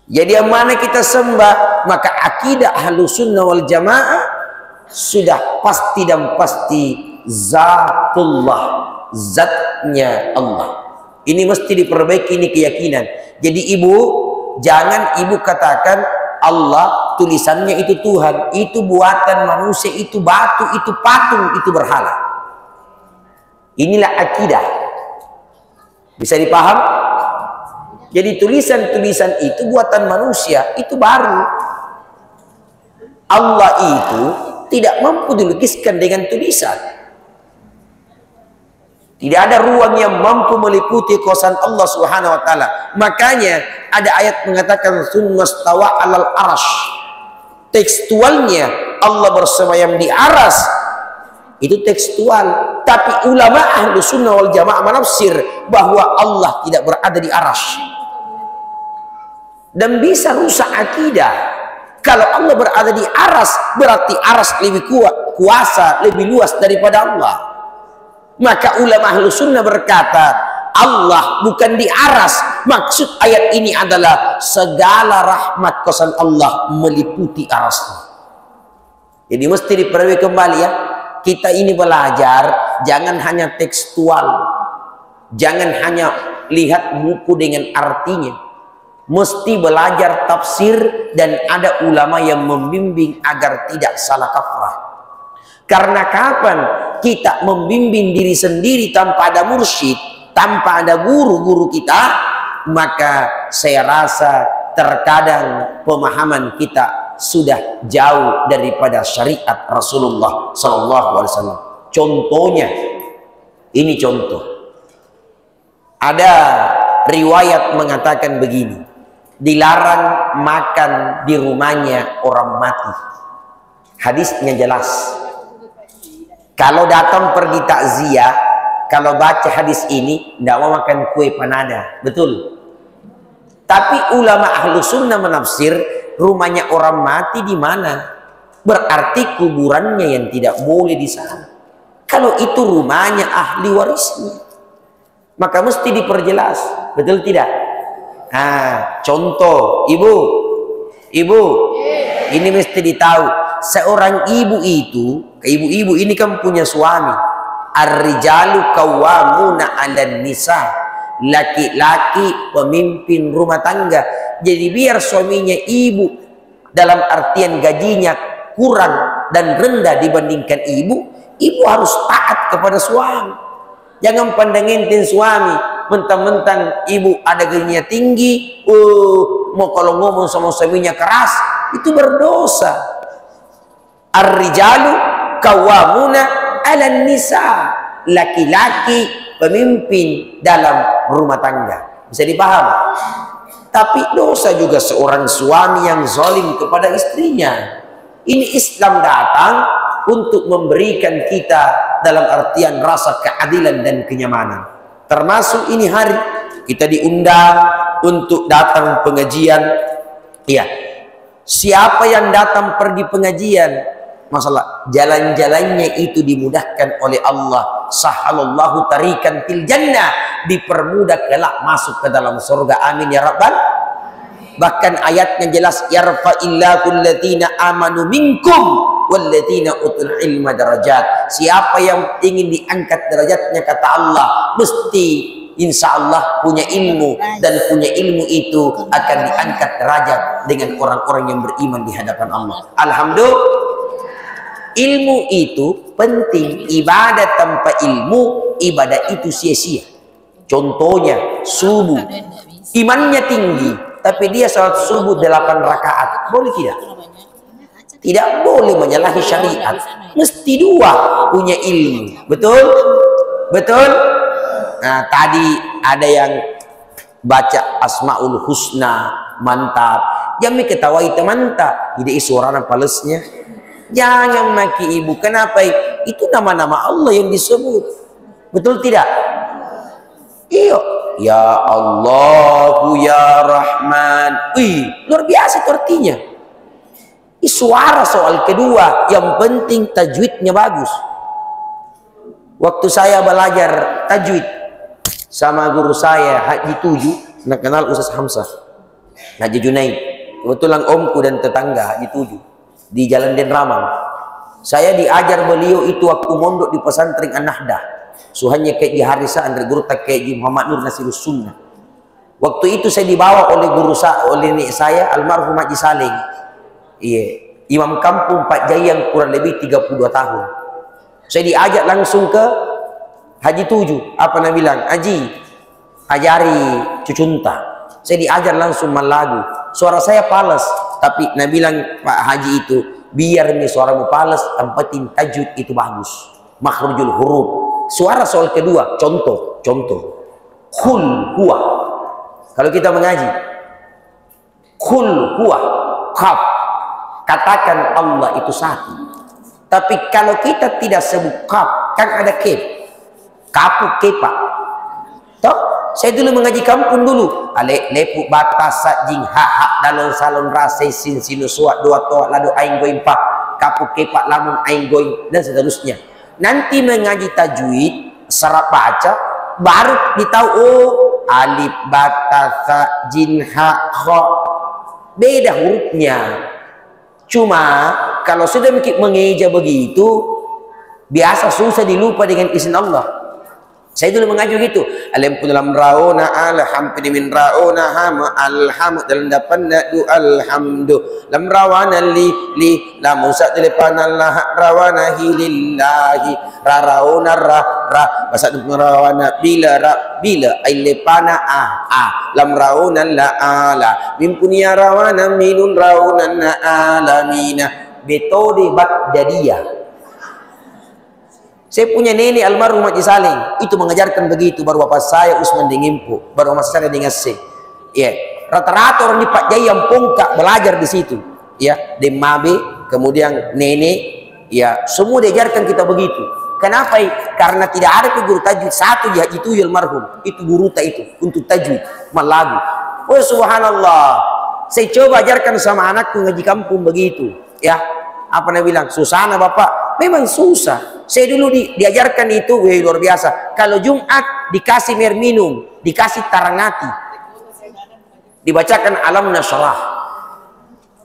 Jadi yang mana kita sembah, maka akidah Ahlus Sunnah wal Jamaah sudah pasti dan pasti zatullah, zatnya Allah. Ini mesti diperbaiki, ini keyakinan. Jadi ibu, jangan ibu katakan Allah tulisannya itu Tuhan, itu buatan manusia, itu batu, itu patung, itu berhala. Inilah akidah. Bisa dipaham? Jadi tulisan-tulisan itu buatan manusia, itu baru. Allah itu tidak mampu dilukiskan dengan tulisan. Tidak ada ruang yang mampu meliputi kuasa Allah Subhanahu wa taala. Makanya ada ayat mengatakan summa stawa 'alal arsy. Tekstualnya Allah bersemayam di aras, itu tekstual. Tapi ulama ahlu sunnah wal jamaah menafsir bahwa Allah tidak berada di aras. Dan bisa rusak akidah. Kalau Allah berada di aras, berarti aras lebih kuasa, lebih luas daripada Allah. Maka ulama ahlu sunnah berkata, Allah bukan di aras. Maksud ayat ini adalah segala rahmat kuasa Allah meliputi arasnya. Jadi mesti diperhatikan kembali ya. Kita ini belajar, jangan hanya tekstual. Jangan hanya lihat buku dengan artinya. Mesti belajar tafsir dan ada ulama yang membimbing agar tidak salah kaprah. Karena kapan kita membimbing diri sendiri tanpa ada mursyid, tanpa ada guru-guru kita, maka saya rasa terkadang pemahaman kita sudah jauh daripada syariat Rasulullah SAW. Contohnya, ini contoh. Ada riwayat mengatakan begini, dilarang makan di rumahnya orang mati. Hadisnya jelas. Kalau datang pergi takziah, kalau baca hadis ini, tidak mau makan kue panada. Betul. Tapi ulama ahlu sunnah menafsir, rumahnya orang mati di mana? Berarti kuburannya yang tidak boleh di sana. Kalau itu rumahnya ahli warisnya, maka mesti diperjelas. Betul tidak? Nah, contoh, ibu, ini mesti ditahu. Seorang ibu itu, ibu-ibu ini kan punya suami. Ar-rijalu qawwamuna 'alan nisa. Laki-laki pemimpin rumah tangga. Jadi biar suaminya ibu, dalam artian gajinya kurang dan rendah dibandingkan ibu, ibu harus taat kepada suami. Jangan pandang enteng suami, mentang-mentang ibu ada gajinya tinggi, mau kalau ngomong sama suaminya keras, itu berdosa. Ar-rijalu qawwamuna 'alan nisa. Laki-laki pemimpin dalam rumah tangga. Bisa dipahami? Tapi dosa juga seorang suami yang zalim kepada istrinya. Ini Islam datang untuk memberikan kita dalam artian rasa keadilan dan kenyamanan. Termasuk ini hari kita diundang untuk datang pengajian. Iya. Siapa yang datang pergi pengajian, masalah jalan-jalannya itu dimudahkan oleh Allah. Sahalallahu tarikan til jannah, dipermudah kelak masuk ke dalam surga. Amin ya rabbal. Bahkan ayatnya jelas, yarfa'illahu alladziina amanu minkum walladziina utul ilma darajat. Siapa yang ingin diangkat derajatnya, kata Allah, mesti insya Allah punya ilmu, dan punya ilmu itu akan diangkat derajat dengan orang-orang yang beriman di hadapan Allah. Alhamdulillah. Ilmu itu penting. Ibadah tanpa ilmu, ibadah itu sia-sia. Contohnya subuh, imannya tinggi tapi dia salat subuh 8 rakaat, boleh tidak? Tidak boleh menyalahi syariat. Mesti 2 punya ilmu. Betul? Betul? Nah, tadi ada yang baca Asmaul Husna, mantap. Jangan ketawai mantap. Jadi suara palesnya. Jangan maki ibu. Kenapa? Itu nama-nama Allah yang disebut. Betul tidak? Iya. Ya Allahu ya Rahman. Wih, luar biasa itu artinya. Suara soal kedua, yang penting tajwidnya bagus. Waktu saya belajar tajwid sama guru saya Haji 7, nak kenal Ustaz Hamzah, Haji Junaid, kebetulan omku dan tetangga Haji 7 di Jalan Den Ramang. Saya diajar beliau itu waktu mondok di pesantren An-Nahdah. Suhannya kayak di Harisa Andri Guru tak kayak di Muhammad Nur Nasirus Sunnah. Waktu itu saya dibawa oleh guru oleh nek saya almarhum Haji Saleh. Iya, imam kampung Pak Jayang kurang lebih 32 tahun. Saya diajak langsung ke Haji 7. Apa nak bilang? Haji, ajari cucunta. Saya diajar langsung malagu. Suara saya palas, tapi nak bilang Pak Haji itu, biar nih suaramu palas, yang penting tajwid itu bagus. Makhrujul huruf. Suara soal kedua, contoh. Qul huwa. Kalau kita mengaji, qul huwa, qaf. katakan Allah itu satu. Tapi kalau kita tidak sebut kap, kan ada kep, kapu kepa. Toh, saya dulu mengaji kampung dulu. Alek lepu batasa jing ha dalon salon rase sin sinu suat dua toa lado aing going pak kapu kepa lamun aing going dan seterusnya. Nanti mengaji tajwid serap baca baru ditahu, oh alif batasa jin ha kha beda hurufnya. Cuma kalau sudah mengeja begitu biasa susah dilupa dengan izin Allah. Saya dulu mengaji gitu. Alim pun dalam rauna alhamdu min rauna ham alhamd dalam dapan du alhamdu lam rawana li lam musa depan Allah rawana lillahi rauna ra bahasa rawana bila ailepana lam rauna la ala min punya rawana minun rauna alamina metode badadiyah. Saya punya nenek almarhum Haji Saling, itu mengajarkan begitu. Baru bapak saya Usman Dingimpu, baru mas saya dengan C. Ya, rata-rata orang di Pak Jaya Pongka belajar di situ. Ya, di Mabe, kemudian nenek, ya semua diajarkan kita begitu. Kenapa? Karena tidak ada guru tajwid satu di Haji Tuyul almarhum, itu guru itu untuk tajwid malagu. Oh subhanallah, saya coba ajarkan sama anakku ngaji kampung begitu. Ya, apa dia bilang? Susah na bapak, memang susah. Saya dulu diajarkan itu, luar biasa. Kalau Jumat dikasih air minum, dikasih tarangati, dibacakan alam nasrah.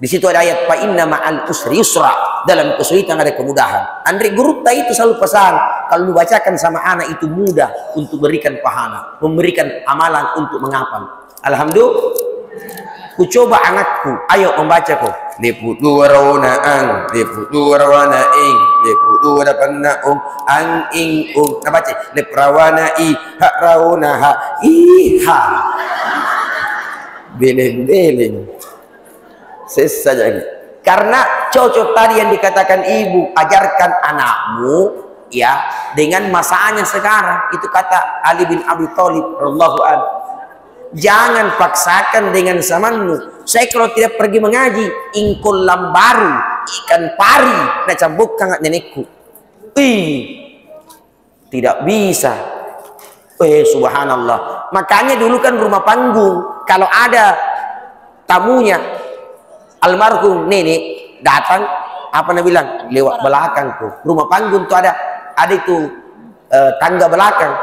Di situ ada ayat fa inna ma'al usri yusra, dalam kesulitan ada kemudahan. Andre guru itu selalu pesan, kalau dibacakan sama anak itu mudah untuk berikan pahala, memberikan amalan untuk menghafal. Alhamdulillah. Ku coba anakku, ayo membaca kok. Lepu dua rawana ang, lepu dua rawana ing, lepu dua dapanna ang ing Nah baca, lep rawana i, hak rawana ha, iha. Beleng-beleng. Sesa jadi. Karena cocok tadi yang dikatakan ibu, ajarkan anakmu ya dengan masanya sekarang. Itu kata Ali bin Abi Thalib radhiyallahu anhu. Jangan paksakan dengan zamanmu. Saya kalau tidak pergi mengaji, ingkol lambaru, ikan pari, nak cambukkan nenekku. Tidak bisa. Subhanallah. Makanya dulu kan rumah panggung, kalau ada tamunya almarhum nenek datang, apa nak bilang? Lewat belakangku. Rumah panggung tuh ada itu tangga belakang.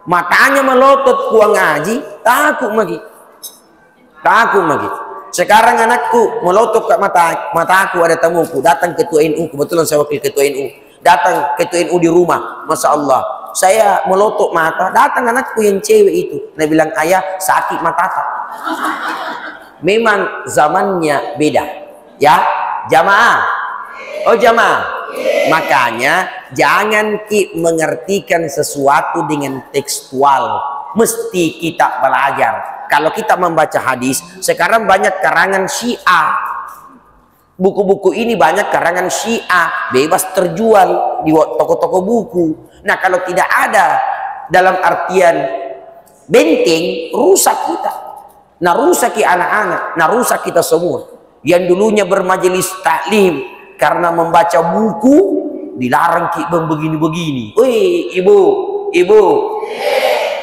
Matanya melotot kuang ngaji, takut lagi. Sekarang anakku melotot ke mataku, ada tamuku, datang ketua NU, kebetulan saya wakil ketua NU, datang ketua NU di rumah, masya Allah, saya melotot mata, datang anakku yang cewek itu, dia bilang ayah sakit mata. Memang zamannya beda, ya jamaah, oh jamaah. Makanya jangan mengertikan sesuatu dengan tekstual, mesti kita belajar. Kalau kita membaca hadis, sekarang banyak karangan Syiah, buku-buku ini banyak karangan Syiah, bebas terjual di toko-toko buku. Nah kalau tidak ada dalam artian benteng, rusak kita, nah rusak anak-anak, nah rusak kita semua. Yang dulunya bermajelis taklim karena membaca buku dilarang begini-begini. Woi ibu,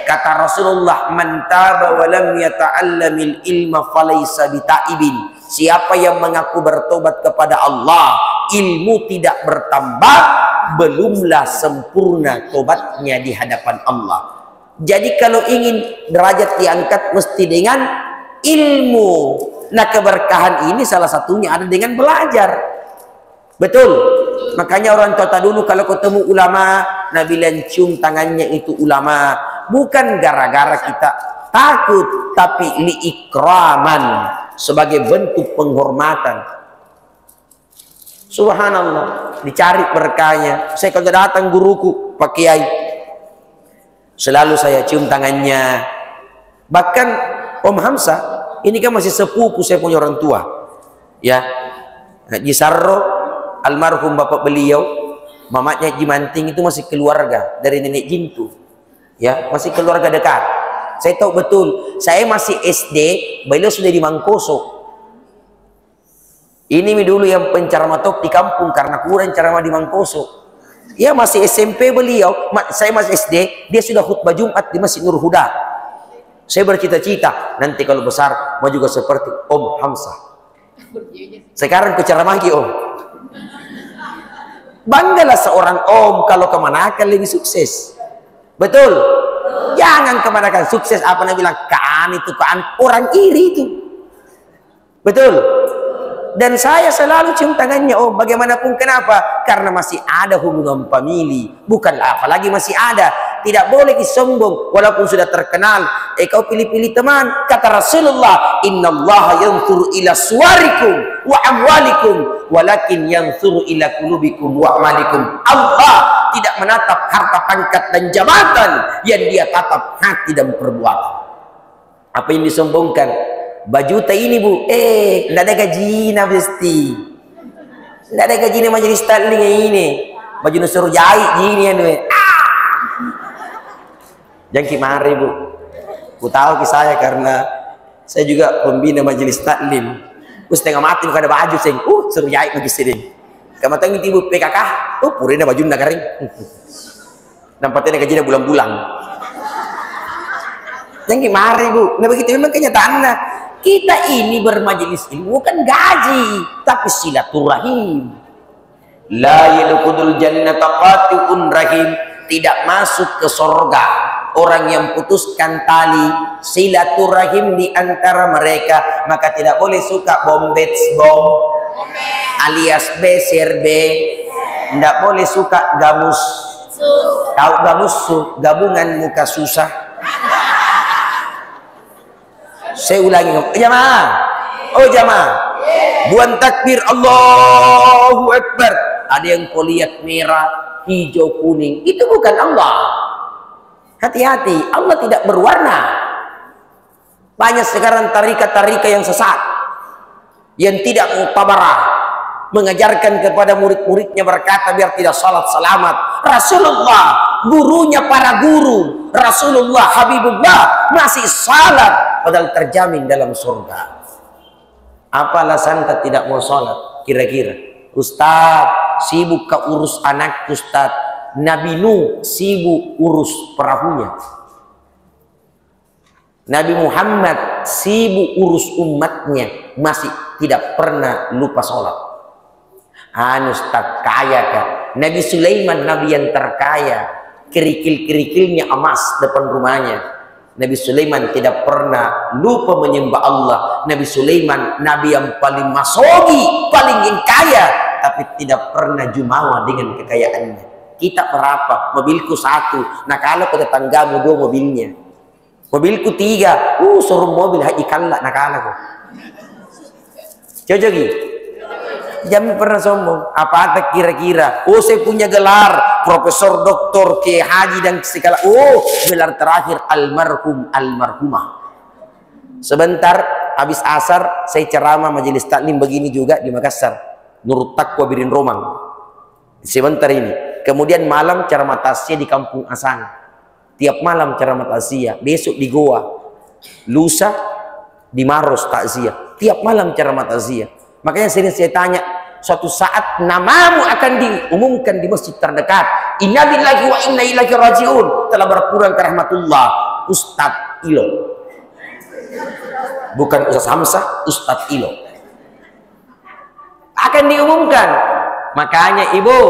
kata Rasulullah, man taba wa lam yata'allamil ilma falaysa bitaibin. Siapa yang mengaku bertobat kepada Allah, ilmu tidak bertambah, belumlah sempurna tobatnya di hadapan Allah. Jadi kalau ingin derajat diangkat mesti dengan ilmu. Nah keberkahan ini salah satunya ada dengan belajar. Betul. Makanya orang tua dulu kalau ketemu ulama, Nabi cium tangannya itu ulama. Bukan gara-gara kita takut, tapi liikraman, sebagai bentuk penghormatan. Subhanallah, dicari berkahnya. Saya kalau datang guruku, Pak Kiai, selalu saya cium tangannya. Bahkan Om Hamzah, ini kan masih sepupu saya punya orang tua. Ya, Haji Sarro, almarhum bapak beliau, mamanya Haji Manting itu masih keluarga dari nenek Jintu, ya masih keluarga dekat. Saya tahu betul. Saya masih SD, beliau sudah di Mangkoso. Ini dulu yang penceramah top di kampung karena kurang ceramah di Mangkoso. Ya masih SMP beliau, saya masih SD, dia sudah khutbah Jumat di Masjid Nur Huda. Saya bercita-cita nanti kalau besar mau juga seperti Om Hamzah. Sekarang ku ceramahi Om. Banggalah seorang Om kalau kemanakan lebih sukses. Betul? Jangan kemanakan sukses apa yang bilang kaan itu kaan orang iri itu. Betul? Dan saya selalu cium tangannya Om, bagaimanapun. Kenapa? Karena masih ada hubungan famili. Bukanlah apalagi masih ada. Tidak boleh disombong walaupun sudah terkenal. Kau pilih-pilih teman. Kata Rasulullah, innallaha yanzuru ila suwarikum wa amwalikum walakin yanzuru ila qulubikum wa amalikum. Allah tidak menatap harta pangkat dan jabatan, yang dia tatap hati dan perbuatan. Apa yang disombongkan? Baju tak ini Bu, tidak ada gaji na besti, tidak ada gaji na majelis taklim ini, baju suruh jahit gini anu. Jangan mari Bu, ku tahu saya karena saya juga pembina majelis taklim. Setengah mati bukan ada baju sing, suruh jahit bagi sini. Kamu tahu ibu PKK, purina baju nak kering, nampaknya gaji na bulan-bulan. Jangan mari Bu, nah begitu memang kenyataannya. Kita ini bermajelis ilmu bukan gaji, tapi silaturahim. La yadkhulul jannata qati'un rahim, tidak masuk ke surga orang yang putuskan tali silaturahim di antara mereka. Maka tidak boleh suka bom alias BCRB, tidak boleh suka gamus. Tahu gamus gabungan muka susah. Saya ulangi, jamaah. Oh jamaah. Buan takbir Allahu Akbar. Ada yang kau lihat merah, hijau, kuning. Itu bukan Allah. Hati-hati, Allah tidak berwarna. Banyak sekarang tarika-tarika yang sesat, yang tidak mutabarah, mengajarkan kepada murid-muridnya berkata biar tidak salat selamat. Rasulullah, gurunya para guru, Rasulullah Habibullah masih salat padahal terjamin dalam surga. Apa alasan kita tidak mau salat? Kira-kira Ustaz sibuk ke urus anak Ustaz, Nabi Nuh sibuk urus perahunya, Nabi Muhammad sibuk urus umatnya, masih tidak pernah lupa sholat. Ustaz kaya kan? Nabi Sulaiman nabi yang terkaya, kerikil-kerikilnya emas depan rumahnya. Nabi Sulaiman tidak pernah lupa menyembah Allah. Nabi Sulaiman nabi yang paling masogi, paling kaya, tapi tidak pernah jumawa dengan kekayaannya. Kita berapa? Mobilku satu. Nah kalau ke tetanggamu 2 mobilnya, mobilku 3. Suruh mobil haji kalak nak kalah kok. Jojogi. Jangan pernah sombong. Apa ada kira-kira? Saya punya gelar profesor, doktor, kiai haji dan segala. Gelar terakhir almarhum, almarhumah. Sebentar habis asar saya ceramah majelis taklim begini juga di Makassar, Nurut Taqwa Birin Romang. Sebentar ini. Kemudian malam ceramah tasya di Kampung Asang. Tiap malam ceramah tasya. Besok di Goa. Lusa di Maros takziah. Tiap malam ceramah tasya. Makanya sering saya tanya, suatu saat namamu akan diumumkan di masjid terdekat. Inna lillahi wa inna ilaihi rajiun. Telah berpulang ke rahmatullah Ustadz Ilo. Bukan Ustadz Hamzah, Ustadz Ilo. Akan diumumkan. Makanya ibu,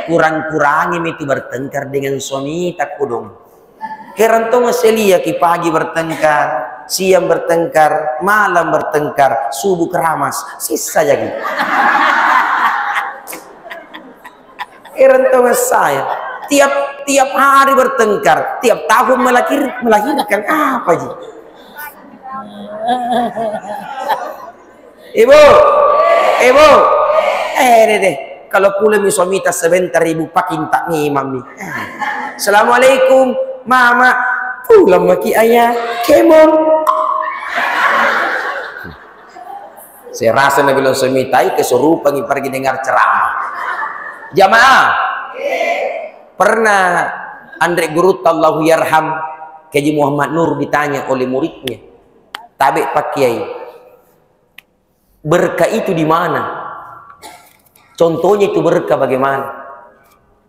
kurang-kurangi itu bertengkar dengan suami tak kudung. Kerantong selia ki pagi bertengkar, siang bertengkar, malam bertengkar, subuh keramas, sisa lagi. Kerantong saya tiap hari bertengkar, tiap tahun melahirkan apa sih? Ibu, deh. Kalau pula mi suami tak sebentar ibu pakin tak ni mami. Assalamualaikum, mama. Pulang maki ayah, kemon. Saya rasa Nabi suami tai kesurupan pergi dengar ceramah. Jamaah. Pernah Andre Guru Allahu yarham Haji Muhammad Nur ditanya oleh muridnya, "Tabe Pak Kiai, berkah itu di mana? Contohnya itu berkah bagaimana?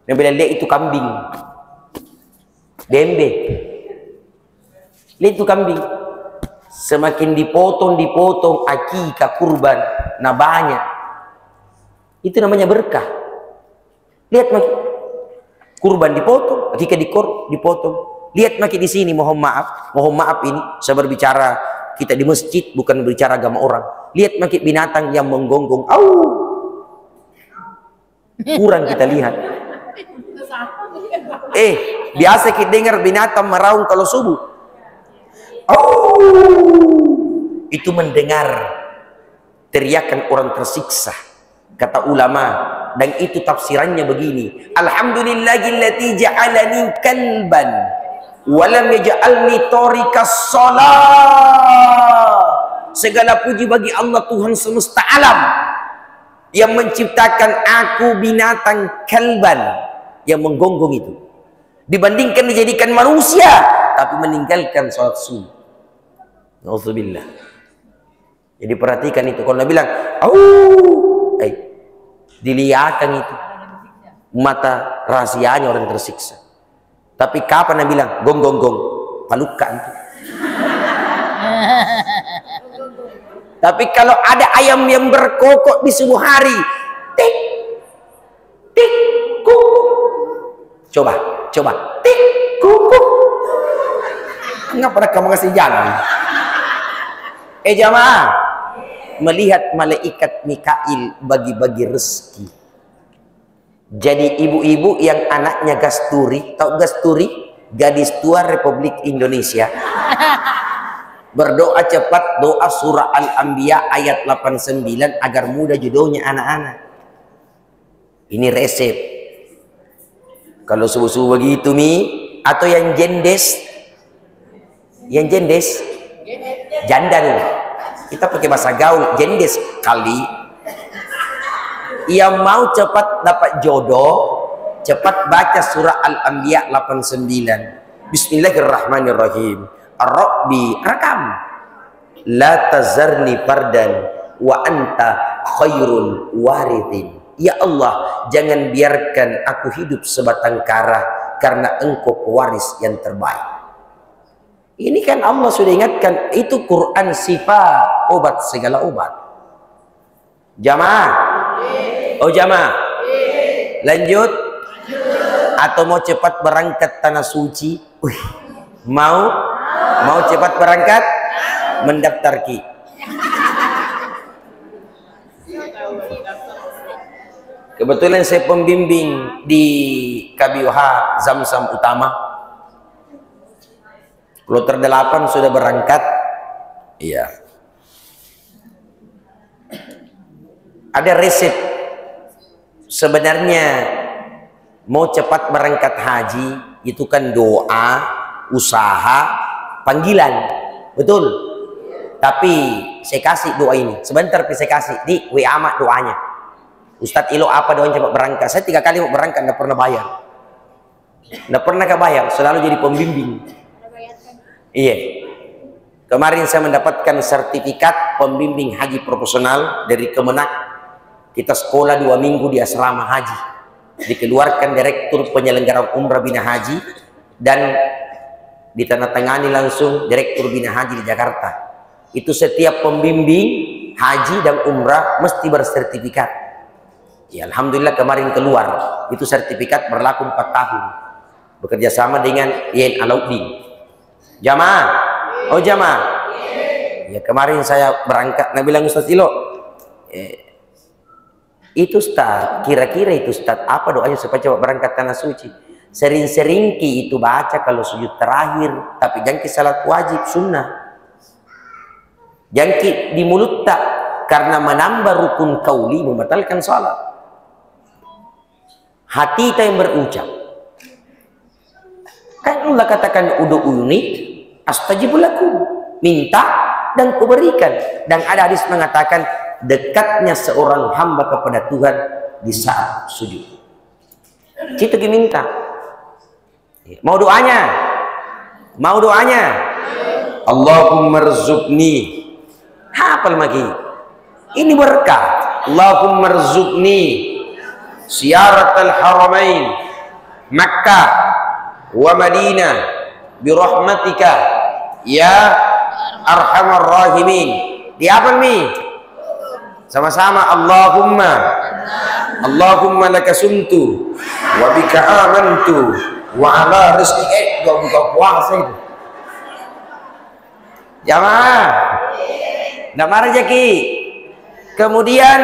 Nabi lihat itu kambing, dembe. Lihat itu kambing, semakin dipotong akikah kurban, nah banyak. Itu namanya berkah. Lihat makin kurban dipotong, akikah dipotong. Lihat makin di sini, mohon maaf ini saya berbicara kita di masjid, bukan berbicara agama orang. Lihat makin binatang yang menggonggong, kurang kita lihat. Biasa kita dengar binatang meraung kalau subuh. Itu mendengar teriakan orang tersiksa, kata ulama. Dan itu tafsirannya begini: alhamdulillahilladzi ja'alani kalban wa lam yaj'alni tarikas shalah. Segala puji bagi Allah Tuhan semesta alam yang menciptakan aku binatang kalban, yang menggonggong itu, dibandingkan dijadikan manusia tapi meninggalkan sholat subuh. Nauzubillah. Jadi perhatikan itu, kalau Nabi bilang dilihatkan itu mata rahasianya orang tersiksa. Tapi kapan Nabi bilang gong gong gong, palukan itu. Tapi kalau ada ayam yang berkokok di subuh hari, tik tik kuk, coba tik kuk, nggak pernah kamu kasih jalan. Jamaah, melihat malaikat Mikail bagi-bagi rezeki. Jadi ibu-ibu yang anaknya gasturi, tahu gasturi? Gadis tua Republik Indonesia. Berdoa cepat, doa surah Al-Anbiya ayat 89 agar mudah jodohnya anak-anak. Ini resep. Kalau subuh-subuh begitu atau yang jendes, janda dulu. Kita pakai bahasa gaul, jendes kali. Yang mau cepat dapat jodoh, cepat baca surah Al-Anbiya 89. Bismillahirrahmanirrahim. Rabbi, rekam. La tazarni fardan wa anta khairul warithin. Ya Allah, jangan biarkan aku hidup sebatang kara, karena engkau pewaris yang terbaik. Ini kan Allah sudah ingatkan, itu Quran sifat, obat segala obat. Jamaah? Jamaah? Lanjut? Atau mau cepat berangkat tanah suci? Mau cepat berangkat? Mendaftar Ki. Kebetulan saya pembimbing di KBOH Zamzam Utama. Kloter 8 sudah berangkat. Iya. Ada resep. Sebenarnya mau cepat berangkat haji itu kan doa, usaha, panggilan. Betul. Tapi saya kasih doa ini. Sebentar saya kasih di WA mak doanya. Ustadz Ilo apa doanya cepat berangkat? Saya 3 kali mau berangkat nggak pernah bayar. Nggak pernah bayar, selalu jadi pembimbing. Iya. Kemarin saya mendapatkan sertifikat pembimbing haji profesional dari Kemenak. Kita sekolah 2 minggu di asrama haji. Dikeluarkan Direktur Penyelenggaraan Umrah Bina Haji dan ditandatangani langsung Direktur Bina Haji di Jakarta. Itu setiap pembimbing haji dan umrah mesti bersertifikat. Ya, alhamdulillah kemarin keluar. Itu sertifikat berlaku 4 tahun. Bekerja sama dengan Yen Alauddin. Jamaah? Jamaah? Ya, kemarin saya berangkat, Nabi bilang, Ustaz Ilo, itu Ustaz, kira-kira itu Ustaz, apa doanya supaya cepat berangkat tanah suci? Sering-sering itu baca kalau sujud terakhir, tapi jangan salat wajib sunnah. Jangan di mulut tak, karena menambah rukun kauli membatalkan salat. Hati kita yang berucap. Kan Allah katakan ud'uni astajib lakum, minta dan kuberikan. Dan ada hadis mengatakan dekatnya seorang hamba kepada Tuhan di saat sujud. Kita minta. Mau doanya? Mau doanya? Allahumma rzuqni. Hafal lagi. Ini berkah. Allahumma rzuqni ziyaratal haramain Makkah wa Madinah birahmatika ya arhamar rahimin. Di apa nih? Sama-sama Allahumma laka sumtu wa bika amantu wa ala rizqi buka puasa itu. Jamaah. Nggak marah Jaki. Kemudian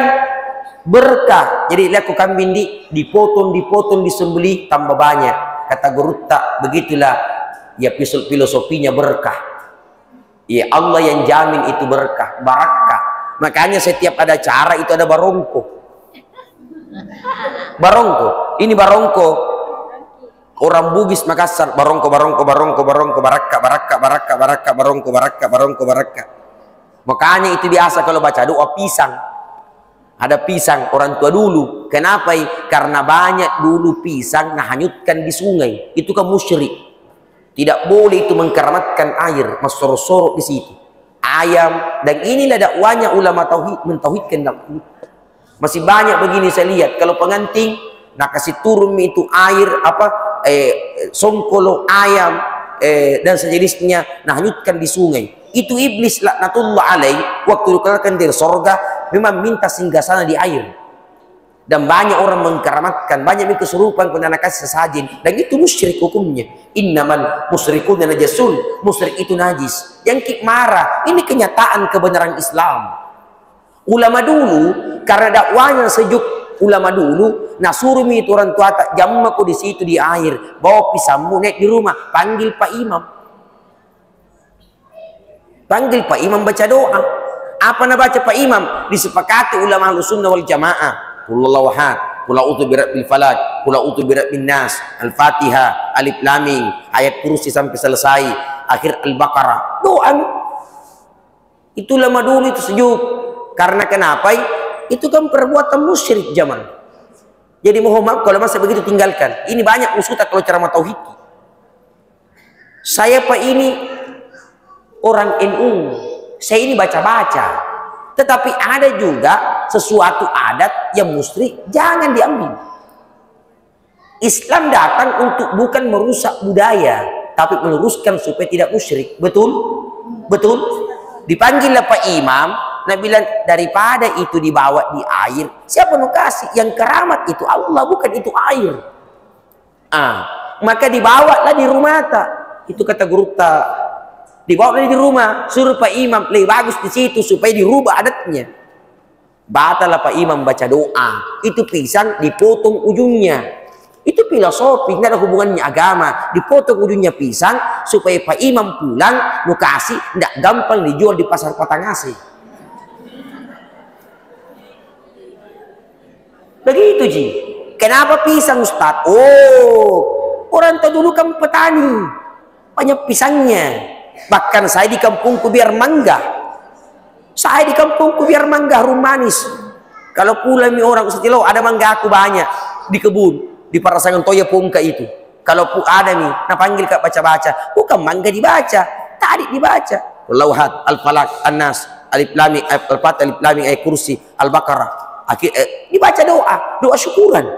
berkah. Jadi lihat kambing dipotong, disembelih tambah banyak. Kata guru tak begitulah ya filosofinya berkah. Ya Allah yang jamin itu berkah, barakah. Makanya setiap ada acara itu ada barongko. Barongko. Ini barongko. Orang Bugis Makassar barongko baraka baraka. Makanya itu biasa kalau baca doa pisang. Ada pisang orang tua dulu. Kenapa? Karena banyak dulu pisang ngahanyutkan di sungai. Itu kan musyrik. Tidak boleh itu mengkeramatkan air, masoro-soro di situ. Ayam dan inilah dakwanya ulama tauhid mentauhidkan dakwah. Masih banyak begini saya lihat kalau pengantin nak kasih turun itu air songkolo ayam dan sejenisnya nah hanyutkan di sungai. Itu iblis laknatullah alaih waktu dikeluarkan dari sorga memang minta singgah sana di air. Dan banyak orang mengkeramatkan, banyak yang kesurupan kemudian kasih sesajen, dan itu musyrik hukumnya. Innamal musyrikuna najasun, musyrik itu najis. Yang marah, ini kenyataan kebenaran Islam. Ulama dulu karena dakwanya sejuk, ulama dulu nah suruh itu orang tua tak jammaku di situ di air, bawa pisangmu naik di rumah, panggil Pak Imam. Panggil Pak Imam baca doa. Apa nak baca Pak Imam? Disepakati ulama Ahlussunnah wal Jamaah. Qul huwallahu ahad, qul a'udzu birabbil falaq, qul a'udzu birabbin nas, Al-Fatihah, Alif Lam Mim, ayat kursi sampai selesai, akhir Al-Baqarah. Doa. Itu lama dulu itu sejuk. Karena kenapa? Itu kan perbuatan musyrik zaman. Jadi mohon maaf kalau masa begitu tinggalkan. Ini banyak usuta kalau ceramah tauhid. Saya Pak ini orang NU. Saya ini baca-baca. Tetapi ada juga sesuatu adat yang musyrik, jangan diambil. Islam datang untuk bukan merusak budaya, tapi meluruskan supaya tidak musyrik. Betul? Betul? Dipanggillah Pak Imam, nah bilang daripada itu dibawa di air, siapa nu kasih? Yang keramat itu Allah, bukan itu air. Maka dibawalah di rumah tak. Itu kata guru tak. Dibawa di rumah, suruh Pak Imam lebih bagus di situ supaya dirubah adatnya. Batalah Pak Imam baca doa. Itu pisang dipotong ujungnya. Itu filosofi, tidak ada hubungannya agama. Dipotong ujungnya pisang supaya Pak Imam pulang lokasi tidak gampang dijual di pasar Patangase. Begitu Ji. Kenapa pisang Ustaz? Oh, orang tua dulu kan petani, banyak pisangnya. Bahkan saya di kampungku biar mangga. Saya di kampungku biar mangga harum manis. Kalau pulang orang Ustaz ada mangga aku banyak di kebun, di Parasangan Toya Pongka itu. Kalau ada nih, nah panggil Kak baca-baca. Bukan mangga dibaca, tadi dibaca. Al-Lawhat, Al-Falaq, An-Nas, Alif Lam Mim, Al-Fatihah, Alif Lam Mim, ayat kursi, Al-Baqarah. Akhir dibaca doa syukuran.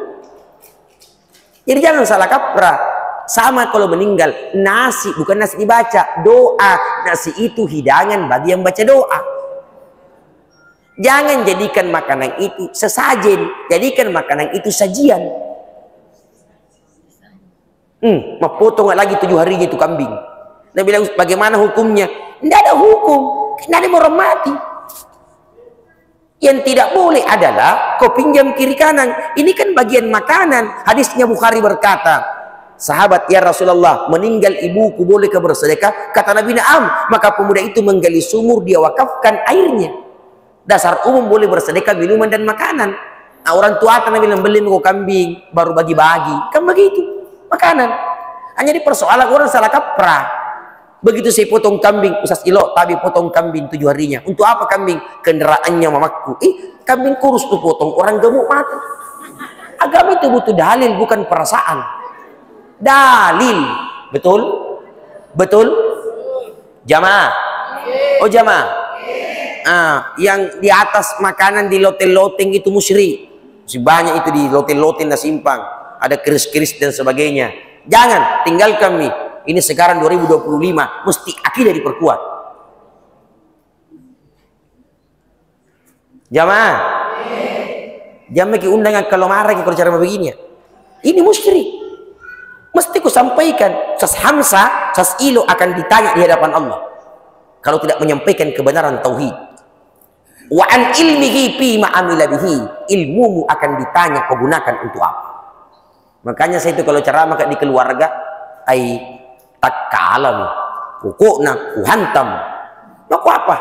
Jadi jangan salah kaprah. Sama kalau meninggal, nasi bukan nasi dibaca, doa. Nasi itu hidangan bagi yang baca doa. Jangan jadikan makanan itu sesajen, jadikan makanan itu sajian. Mau potong lagi 7 hari itu kambing. Dia bilang bagaimana hukumnya? Tidak ada hukum, tidak ada orang mati. Yang tidak boleh adalah kau pinjam kiri kanan. Ini kan bagian makanan. Hadisnya Bukhari berkata, sahabat, ya Rasulullah, meninggal ibuku boleh ke bersedekah? Kata Nabi, na'am. Maka pemuda itu menggali sumur, dia wakafkan airnya. Dasar umum boleh bersedekah minuman dan makanan. Nah, orang tua akan bilang beli minggu kambing baru bagi-bagi. Kan begitu makanan. Hanya di persoalan orang salah kaprah. Begitu saya potong kambing, Ustaz Ilo, tapi potong kambing 7 harinya. Untuk apa kambing? Kendaraannya mamaku. Kambing kurus tuh potong, orang gemuk mati. Agama itu butuh dalil, bukan perasaan. Dalil. Betul? Betul? Jamaah. Oh jamaah. yang di atas makanan di lotel-loteng itu musyrik. Masih banyak itu di lotel-loteng dan simpang. Ada keris-keris dan sebagainya. Jangan, tinggalkan mi. Ini sekarang 2025, mesti akidah diperkuat. Jamaah. Jamaah ki undangan kalau marah ki kalau cara begini. Ini musyrik. Mesti ku sampaikan. Sas Hamzah, sas Ilo akan ditanya di hadapan Allah. Kalau tidak menyampaikan kebenaran tauhid. Wa an ilmihi fi ma amila bihi, ilmumu akan ditanya kau gunakan untuk apa. Makanya saya itu kalau ceramah di keluarga ai tak kalam pokoknya ku hantam aku apa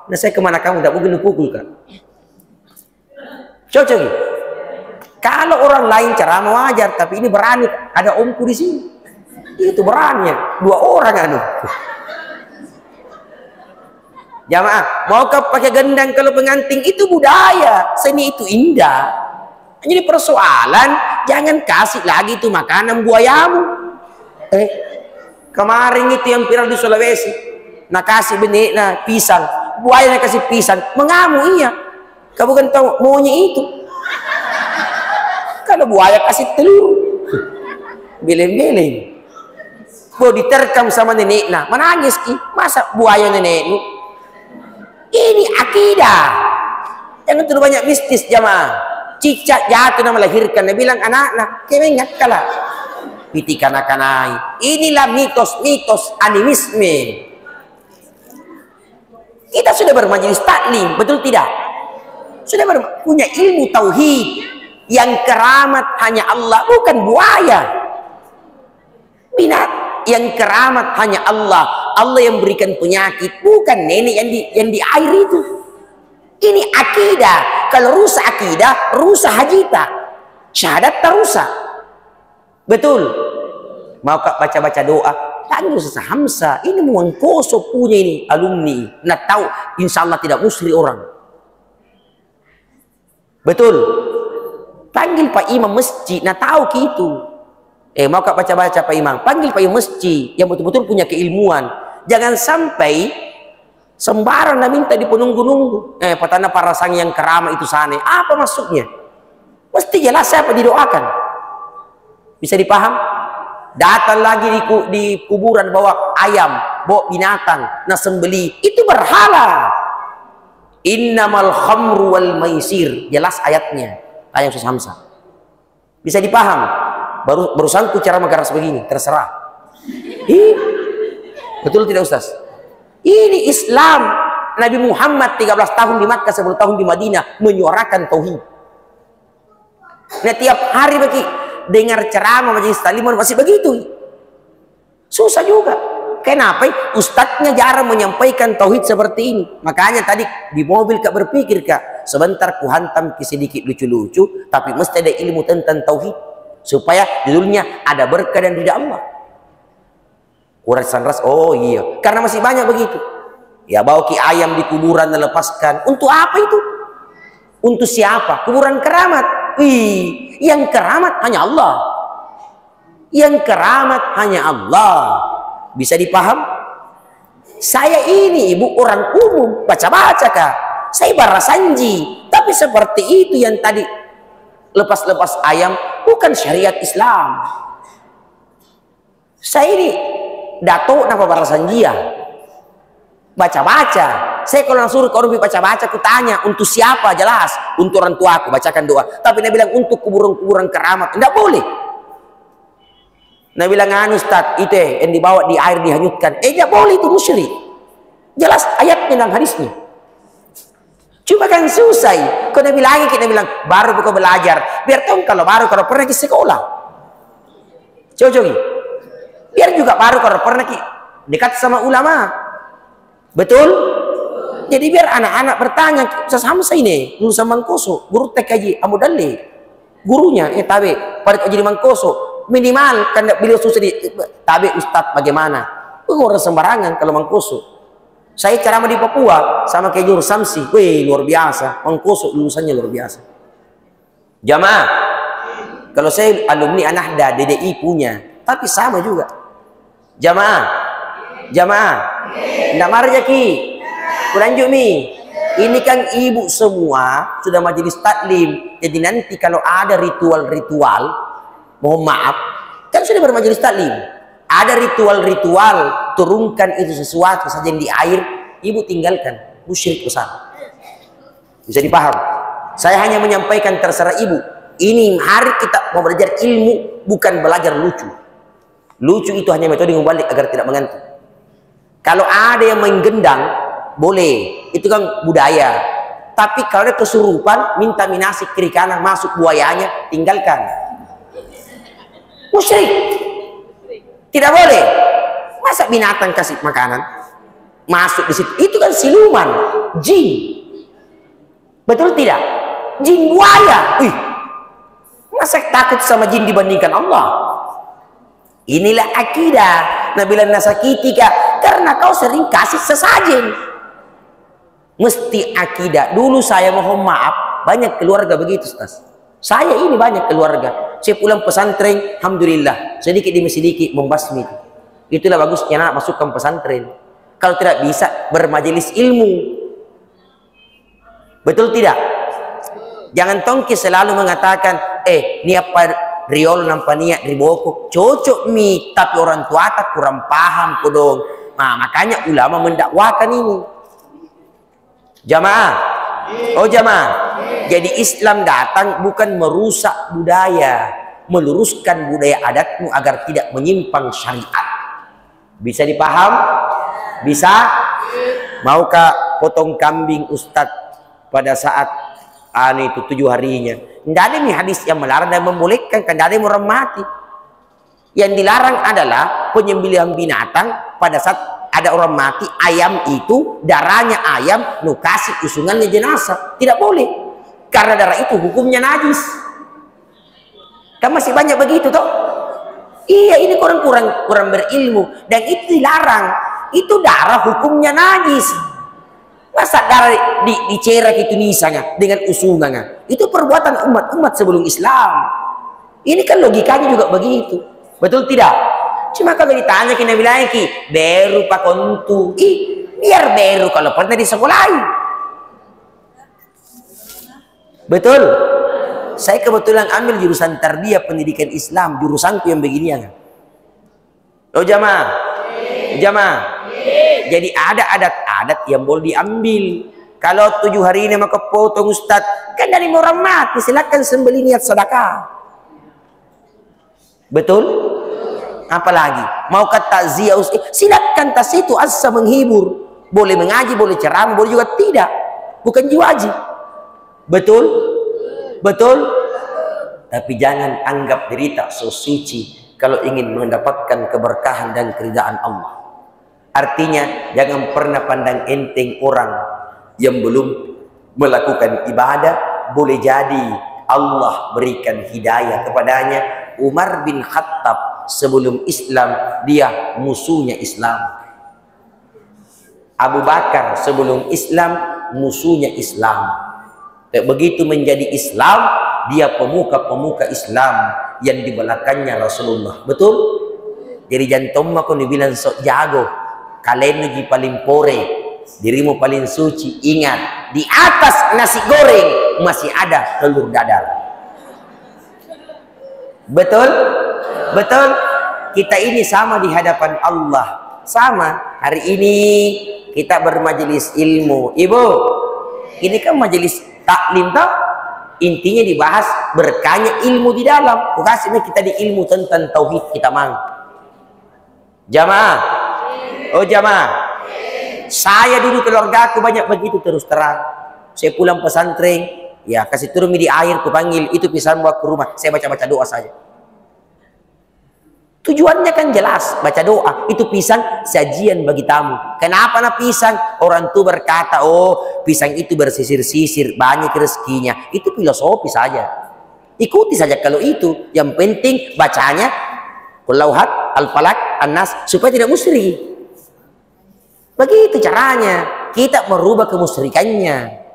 nah saya kemana kamu tidak mungkin pukul kan. Cocok kalau orang lain ceramah wajar, tapi ini berani ada omku di sini itu berani 2 orang anu. Jamaah, maukah pakai gendang kalau pengantin? Itu budaya, seni itu indah. Jadi persoalan, jangan kasih lagi itu makanan buayamu. Kemarin itu yang viral di Sulawesi, nak kasih benih, nah pisang, buaya nak kasih pisang, mengamuk iya. Kamu kan tahu maunya itu. Kalau buaya kasih telur, beleng-beleng. Kau diterkam sama nenek, nah menangis ki, masa buaya nenekmu? Ini akidah. Jangan terlalu banyak mistis jamaah. Cicak jatuh nama melahirkan, dia bilang anak-anak kemengat kalah. Pitikan akanai. Inilah mitos-mitos animisme. Kita sudah bermajelis taklim, betul tidak? Sudah punya ilmu tauhid. Yang keramat hanya Allah, bukan buaya. Binat. Yang keramat hanya Allah. Allah yang berikan penyakit, bukan nenek yang di air itu. Ini akidah. Kalau rusak akidah, rusak hajita. Syahadat terusak. Betul. Mau baca-baca doa, panggil Ustaz Hamzah. Ini Mangkoso punya ini alumni. Nah tahu, insya Allah tidak musri orang. Betul. Panggil Pak Imam masjid. Nah tahu gitu. Mau baca-baca Pak Imam, panggil Pak Imam masjid yang betul-betul punya keilmuan. Jangan sampai sembarang minta di penunggu-nunggu. Petana para sang yang keramat itu sana. Apa maksudnya? Mesti jelas siapa didoakan. Bisa dipaham? Datang lagi di kuburan bawa ayam, bawa binatang, nah sembeli. Itu berhala. Innamal khamru wal maisir. Jelas ayatnya. Ayat Ustaz Hamzah. Bisa dipaham? Barusan ku cara magaras begini, terserah. Betul tidak Ustaz? Ini Islam. Nabi Muhammad 13 tahun di Makkah, 10 tahun di Madinah menyuarakan tauhid. Nah tiap hari bagi dengar ceramah majelis taklim masih begitu. Susah juga. Kenapa? Ustadznya jarang menyampaikan tauhid seperti ini. Makanya tadi di mobil Kak berpikir Kak, sebentar ku hantam sedikit lucu-lucu, tapi mesti ada ilmu tentang tauhid. Supaya judulnya ada berkah dan ridha Allah. Urasan ras, oh iya, karena masih banyak begitu. Ya bawa ki ayam di kuburan dan lepaskan. Untuk apa itu? Untuk siapa? Kuburan keramat. Wih, yang keramat hanya Allah. Yang keramat hanya Allah. Bisa dipaham? Saya ini ibu orang umum, baca-baca Kak. Saya barasanji, tapi seperti itu yang tadi lepas-lepas ayam bukan syariat Islam. Saya ini datuk nama barasanjia, baca-baca. Saya kalau suruh ke orang baca-baca, aku tanya untuk siapa, jelas untuk orang tua aku bacakan doa. Tapi dia bilang untuk kuburan-kuburan keramat tidak boleh. Dia bilang anu Ustaz itu yang dibawa di air dihanyutkan, tidak boleh, itu musyrik. Jelas ayatnya dan hadisnya. Cuma kan susah. Kau Nabi lagi kita bilang baru kau belajar. Biar tahu kalau pernah ke sekolah. Coba biar juga baru kalau pernah dekat sama ulama. Betul? Jadi biar anak-anak bertanya, Ustaz Hamzah ini lulusan Mangkoso, guru TKJ Amudalli. Gurunya tabe pada jadi Mangkoso. Minimal kan beliau susah di tabe Ustaz bagaimana? Orang sembarangan kalau Mangkoso. Saya ceramah di Papua sama kayak Nur Samsi, wih luar biasa, Mangkoso lulusannya luar biasa. Jamaah, kalau saya alumni Anahda, DDI punya, tapi sama juga. Jamaah, ndak marah ki, kulanjut mi. Ini kan ibu semua sudah majelis taklim. Jadi nanti kalau ada ritual-ritual, mohon maaf, kan sudah bermajelis taklim. Ada ritual-ritual, turunkan itu sesuatu saja di air, ibu tinggalkan, musyrik besar. Bisa dipaham? Saya hanya menyampaikan terserah ibu. Ini hari kita mau belajar ilmu, bukan belajar lucu. Lucu itu hanya metode membalik agar tidak mengantuk. Kalau ada yang main gendang, boleh, itu kan budaya. Tapi kalau ada kesurupan, minta minasi kiri kanan, masuk buayanya, tinggalkan. Musyrik. Tidak boleh. Masa binatang kasih makanan? Masuk di situ. Itu kan siluman, jin. Betul tidak? Jin buaya. Masa takut sama jin dibandingkan Allah? Inilah akidah. Nabila nasakitika, karena kau sering kasih sesajen. Mesti akidah. Dulu saya mohon maaf, banyak keluarga begitu, Ustaz. Saya ini banyak keluarga. Saya pulang pesantren, alhamdulillah, sedikit demi sedikit membasmi. Itulah bagusnya anak masukkan pesantren. Kalau tidak bisa bermajelis ilmu. Betul tidak? Jangan tongki selalu mengatakan, ini apa riol nampak niat riboko, cocok mi, tapi orang tua tak kurang paham kodong. Nah, makanya ulama mendakwakan ini. Jamaah, oh jamaah. Jadi Islam datang bukan merusak budaya, meluruskan budaya adatmu agar tidak menyimpang syariat. Bisa dipaham? Bisa? Maukah potong kambing Ustadz pada saat itu 7 harinya? Tidak ada nih hadis yang melarang dan membolehkan, kan tidak ada yang orang mati. Yang dilarang adalah penyembelihan binatang pada saat ada orang mati. Ayam itu darahnya ayam, kasih usungannya jenazah, tidak boleh karena darah itu hukumnya najis. Kan masih banyak begitu toh? Iya, ini kurang berilmu dan itu dilarang. Itu darah hukumnya najis. Masa darah dicerak itu nisanya dengan usungannya? Itu perbuatan umat sebelum Islam. Ini kan logikanya juga begitu. Betul tidak? Cuma kalau ditanya kena bilang ki, beru pak kontu. Biar beru kalau pernah di sekolah. Betul? Saya kebetulan ambil jurusan tarbiyah pendidikan Islam, jurusanku yang beginian. Oh jamaah. Jamaah. Jadi ada adat-adat yang boleh diambil. Kalau 7 hari ini maka potong Ustaz, kan dari orang mati, silakan sembelih niat sedekah. Betul? Apalagi mau kata takziah, silakan tas itu asa menghibur. Boleh mengaji, boleh ceramah, boleh juga tidak. Bukan wajib. Betul? Betul? Tapi jangan anggap diri tak so suci kalau ingin mendapatkan keberkahan dan keridaan Allah. Artinya jangan pernah pandang enteng orang yang belum melakukan ibadah. Boleh jadi Allah berikan hidayah kepadanya. Umar bin Khattab sebelum Islam dia musuhnya Islam. Abu Bakar sebelum Islam musuhnya Islam. Begitu menjadi Islam, dia pemuka-pemuka Islam yang di belakangnya Rasulullah. Betul? Jadi jantung aku dibilang sok jago, kalian lagi paling pore, dirimu paling suci. Ingat, di atas nasi goreng masih ada telur dadar. Betul? Betul? Kita ini sama di hadapan Allah. Sama. Hari ini kita bermajelis ilmu. Ibu, ini kan majelis taklim toh? Intinya dibahas berkahnya ilmu di dalam. Kukasihnya kita di ilmu tentang tauhid kita mang. Jamaah. Oh jamaah. Saya dulu keluarga aku banyak begitu terus terang. Saya pulang pesantren, ya kasih turun di air, ku panggil itu pisang bawa ke rumah. Saya baca-baca doa saja. Tujuannya kan jelas, baca doa. Itu pisang sajian bagi tamu. Kenapa nak pisang? Orang tua berkata, oh pisang itu bersisir-sisir, banyak rezekinya. Itu filosofi saja. Ikuti saja kalau itu. Yang penting bacanya Qul Huwallahu, Al-Falaq, An-Nas, supaya tidak musyrik. Begitu caranya. Kita merubah kemusyrikannya.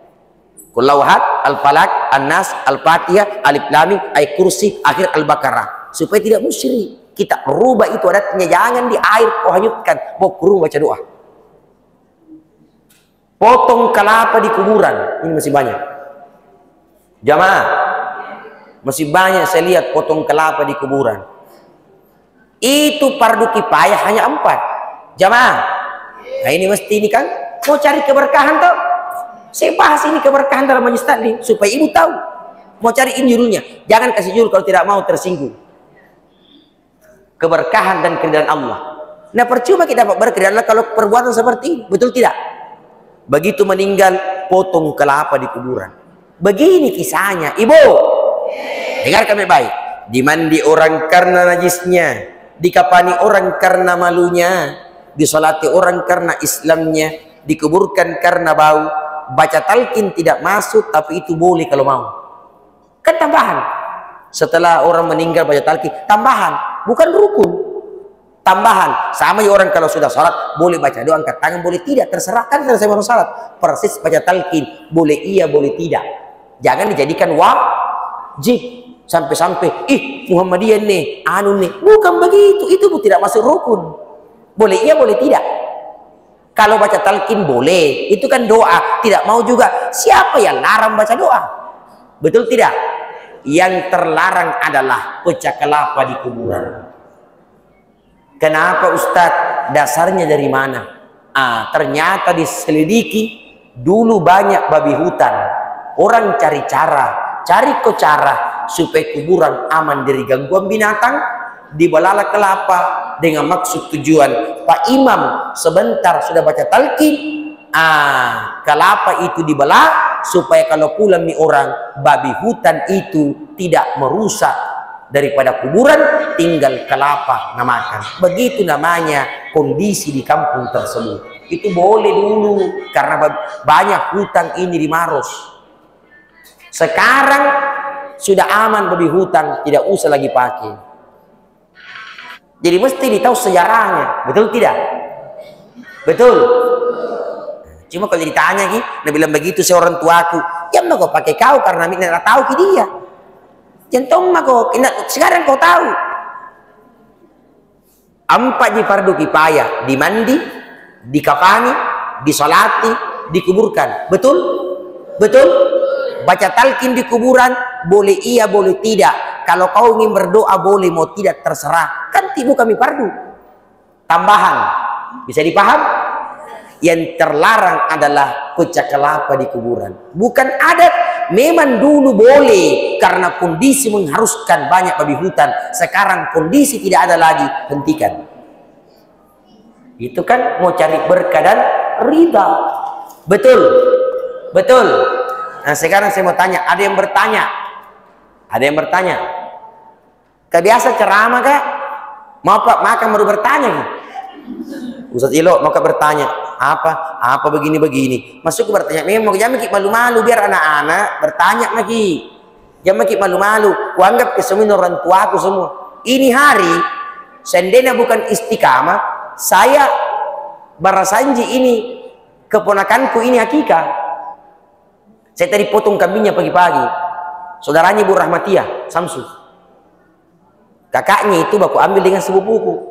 Qul Huwallahu, Al-Falaq, An-Nas, Al-Fatihah, Alif Lam Mim, ayat kursi, akhir Al-Baqarah. Supaya tidak musyrik. Kita rubah itu adatnya. Jangan di air kau hanyutkan. Bawa kurung baca doa. potong kelapa di kuburan. Ini masih banyak. Jamaah, masih banyak saya lihat potong kelapa di kuburan. Itu fardu kifayah hanya 4. Jamaah, nah ini mesti ini kan mau cari keberkahan tau. Saya bahas ini keberkahan dalam majelis taklim supaya ibu tahu. Mau cari judulnya, jangan kasih judul kalau tidak mau tersinggung. Keberkahan dan keridhaan Allah. Nah percuma kita dapat berkeridhaan Allah kalau perbuatan seperti ini, betul tidak? Begitu meninggal, potong kelapa di kuburan. Begini kisahnya, ibu. Dengarkan baik-baik. Dimandi orang karena najisnya, dikafani orang karena malunya, disolati orang karena Islamnya, dikuburkan karena bau. Baca talqin tidak masuk, tapi itu boleh kalau mau. Kan tambahan. Setelah orang meninggal baca talqin, tambahan, bukan rukun. Tambahan. Sama orang kalau sudah salat boleh baca doa, angkat tangan, boleh tidak, terserah. Kan selesai baru salat, persis baca talqin, boleh iya, boleh tidak. Jangan dijadikan wajib sampai-sampai Muhammadiyah nih, anu nih. Bukan begitu, itu tidak masuk rukun. Boleh iya, boleh tidak. Kalau baca talqin boleh, itu kan doa. Tidak mau juga, siapa yang larang baca doa? Betul tidak? Yang terlarang adalah pecah kelapa di kuburan. Kenapa Ustadz? Dasarnya dari mana? Ternyata diselidiki dulu banyak babi hutan. Orang cari cara supaya kuburan aman dari gangguan binatang, dibelala kelapa dengan maksud tujuan Pak Imam sebentar sudah baca talqin, kelapa itu dibelah supaya kalau pulang nih orang, babi hutan itu tidak merusak daripada kuburan, tinggal kelapa namakan. Begitu namanya kondisi di kampung tersebut. Itu boleh dulu karena banyak hutan ini di Maros. Sekarang sudah aman babi hutan, tidak usah lagi pakai. Jadi mesti ditahu sejarahnya, betul tidak? Betul. Cuma kalau ditanya dia bilang begitu seorang tuaku, ya mau kau pakai kau karena tidak tahu ki dia. Jantung mah kau, sekarang kau tahu. 4 di fardu kifayah, dimandi, dikafani, disolati, dikuburkan. Betul? Betul? Baca talqin di kuburan, boleh iya, boleh tidak. Kalau kau ingin berdoa boleh, mau tidak terserah. Kan tibu kami fardu. Tambahan. Bisa dipaham? Yang terlarang adalah pecah kelapa di kuburan. Bukan adat. Memang dulu boleh karena kondisi mengharuskan banyak babi hutan. Sekarang kondisi tidak ada lagi, hentikan. Itu kan mau cari berkah dan ridha. Betul? Betul? Nah sekarang saya mau tanya, ada yang bertanya? Ada yang bertanya? Kebiasa ceramah kak? Mau pak makan baru bertanya nih? Ustaz Ilo mau bertanya apa begini masuk ke bertanya memang jangan makin malu-malu biar anak-anak bertanya lagi, jangan makin malu-malu. Kuanggap kesemua orang tuaku semua ini hari sendena bukan istiqamah, saya barasanji ini keponakanku ini hakika. Saya tadi potong kambingnya pagi-pagi, saudaranya Bu Rahmatia Samsu, kakaknya itu baku ambil dengan sepupuku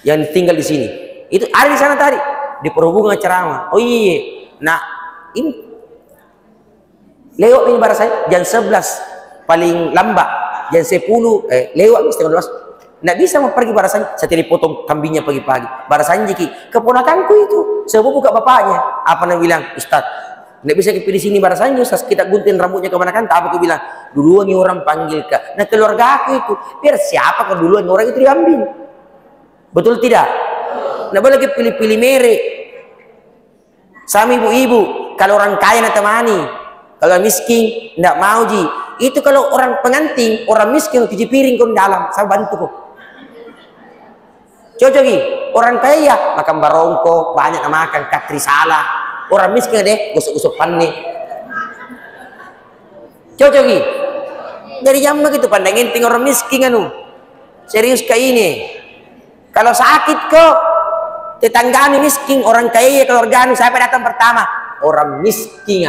yang tinggal di sini. Itu ada di sana tadi di perhubungan ceramah. Oh iya, nah ini lewat ini barasan jam 11 paling lambat jam 10 lewat setengah 12. Nggak bisa mau pergi barasan. Saya tadi potong kambingnya pagi-pagi. Barasan jiki keponakanku itu sepupu ke bapaknya. Apa nak bilang Ustaz? Nggak bisa kita di sini barasan Ustaz, kita gunting rambutnya kemana kan? Apa aku bilang duluan nih orang panggil ke. Nah keluarga aku itu biar siapa kalau duluan orang itu diambil. Betul tidak? Nggak boleh pilih-pilih merek. Sama ibu-ibu, kalau orang kaya nak temani, kalau miskin nggak mau ji. Itu kalau orang pengantin, orang miskin cuci piring kau dalam, saya bantu kok. Cocok gi, orang kaya makan barongko, banyak makan katri salah. Orang miskin deh gosok-gosok panne. Cocok gi. Dari jam begitu pandangin ting orang miskin anu. Serius kayak ini. Kalau sakit kok tetangganya miskin, orang kaya keluarga siapa datang pertama? Orang miskin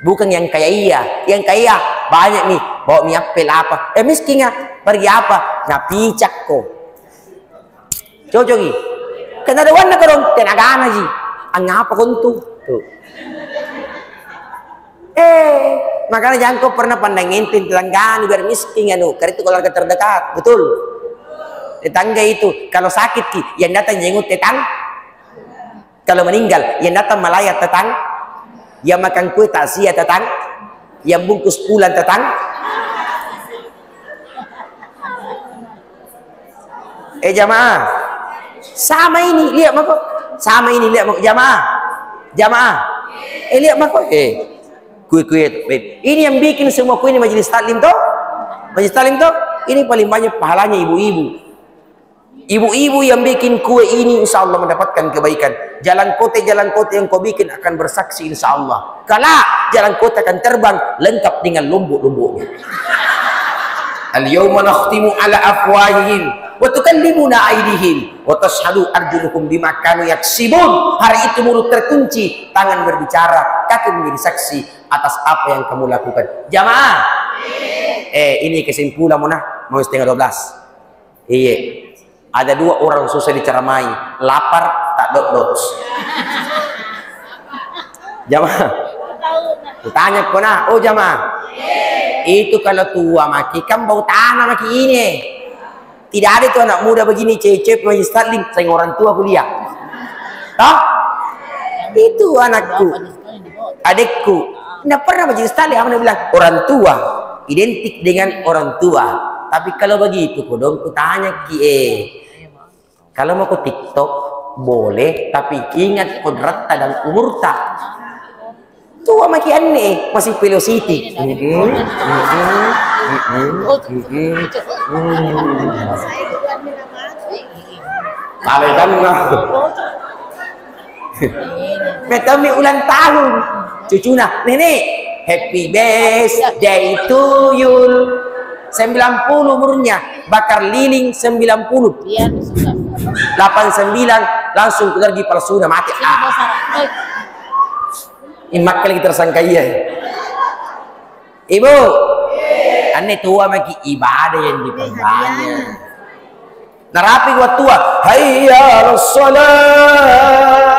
bukan yang kaya. Yang kaya banyak nih bawa mie apel apa, miskin pergi apa ngapicak kok. Cocok gi. Karena ada warna korong tenaga aja. Angapa kontu? Tuh. Makanya jangan kau pernah pandang intin tetangganya biar miskin anu, karena itu keluarga terdekat, betul? Tetangga itu kalau sakit ki, yang datang jenguk kalau meninggal yang datang melayat tetang, yang makan kue takziah tetang, yang bungkus pulang tetang. Jamaah, sama ini lihat mako, sama ini lihat mako jamaah, lihat mako, kue ini yang bikin semua kue ini majelis taklim toh, ini paling banyak pahalanya ibu-ibu yang bikin kue ini insya Allah mendapatkan kebaikan. Jalan kota yang kau bikin akan bersaksi insya Allah. Kala jalan kota akan terbang lengkap dengan lumbuk-lumbuknya. Al-yawma nakhtimu ala afwahihim wa tukallimuna aydihim wa tashhadu arjuluhum bima kanu yaksibun. Hari itu mulut terkunci, tangan berbicara, kaki menjadi saksi atas apa yang kamu lakukan. Jamaah, ini kesimpulan mau setengah 12. Iya, ada 2 orang susah diceramai, lapar tak dot. Jamaah, tanya kona, jamaah, itu kalau tua maki kan bau tanah maki ini. Tidak ada tuh anak muda begini cecep majelis taklim sayang orang tua kuliah. Toh? Itu anakku, adikku. Tidak pernah majelis taklim apa bilang orang tua identik dengan orang tua. Tapi kalau begitu kodong ku tanya kalau mau ke TikTok boleh, tapi ingat kodratta dan umurta. Tua makin aneh, masih velocity. Kalau kan Metami ulang tahun cucuna, nenek happy birthday to you. 90 umurnya, bakar lilin 90. 89 langsung pergi palsuna mati. Imak kali tersangka iya. Ibu, aneh tua maki ibadah yang diperbanyak. Narapi gua tua, hayya salat.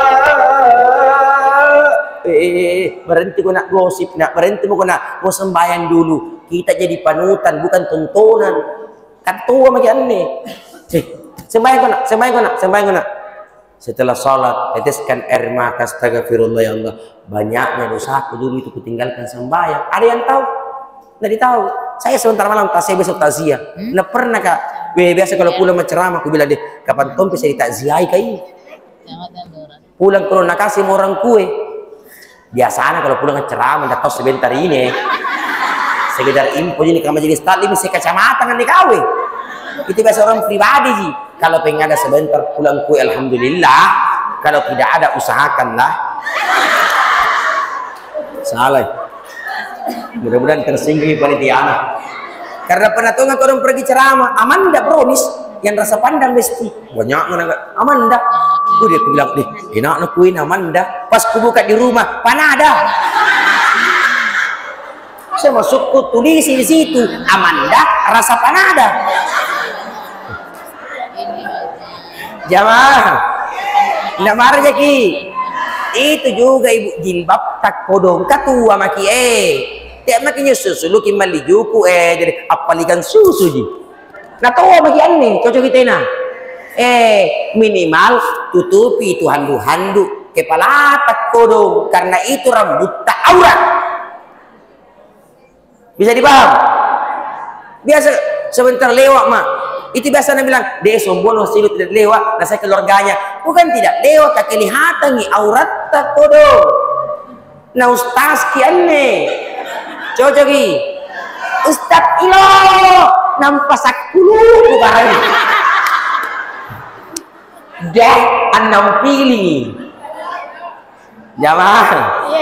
Berhenti gua nak gosip, berhenti gua nak mau sembahyang dulu. Kita jadi panutan bukan tontonan. Kan tua maki aneh. Sembahyang gua nak. Setelah sholat, teteskan air mata, astagfirullah ya Allah. Banyaknya dosaku dulu itu kutinggalkan sembahyang. Ada yang tahu? Tidak tahu. Saya sebentar malam tasya besok takziah. Tidak pernah kak. Biasa kalau pulang menceramah, aku bilang deh, kapan tompi saya ditakziahi kak ini? Pulang kalau nak kasih orang kue. Biasanya kalau pulang menceramah, tidak tahu sebentar ini. Sekedar info ini kalau majelis taklim saya kacamata kan dikawe. Itu biasa orang pribadi sih. Kalau pengen ada sebentar pulang kue alhamdulillah. Kalau tidak ada usahakanlah. Salah. Mudah-mudahan tersinggung panitia anak. Karena pernah tuh orang pergi ceramah, aman enggak bronis yang rasa pandang mesti banyak enggak aman enggak. Dia bilang deh, enak kue aman enggak. Pas ku buka di rumah, panada. Saya masuk ku tulis di situ, aman enggak rasa panada. Jamaah, nggak marah Jaki. Itu juga ibu jilbab tak kodong katua maki tiap makinya susu lu kimbali juku jadi apalikan susu ji. Nah tahu maki aneh cocok kita na. Minimal tutupi itu handu kepala tak kodong karena itu rambut tak aurat. Bisa dipaham? Biasa sebentar lewat mak. Itu biasa dia bilang, dia sombong silu tidak lewat, nah saya keluarganya. Bukan tidak lewat, tak kelihatan ni aurat tak kodong. Nah ustaz kian ni, cocok ki. Ustaz ilo, nampak sakulu bukan. Dah anam pilih. Jamaah,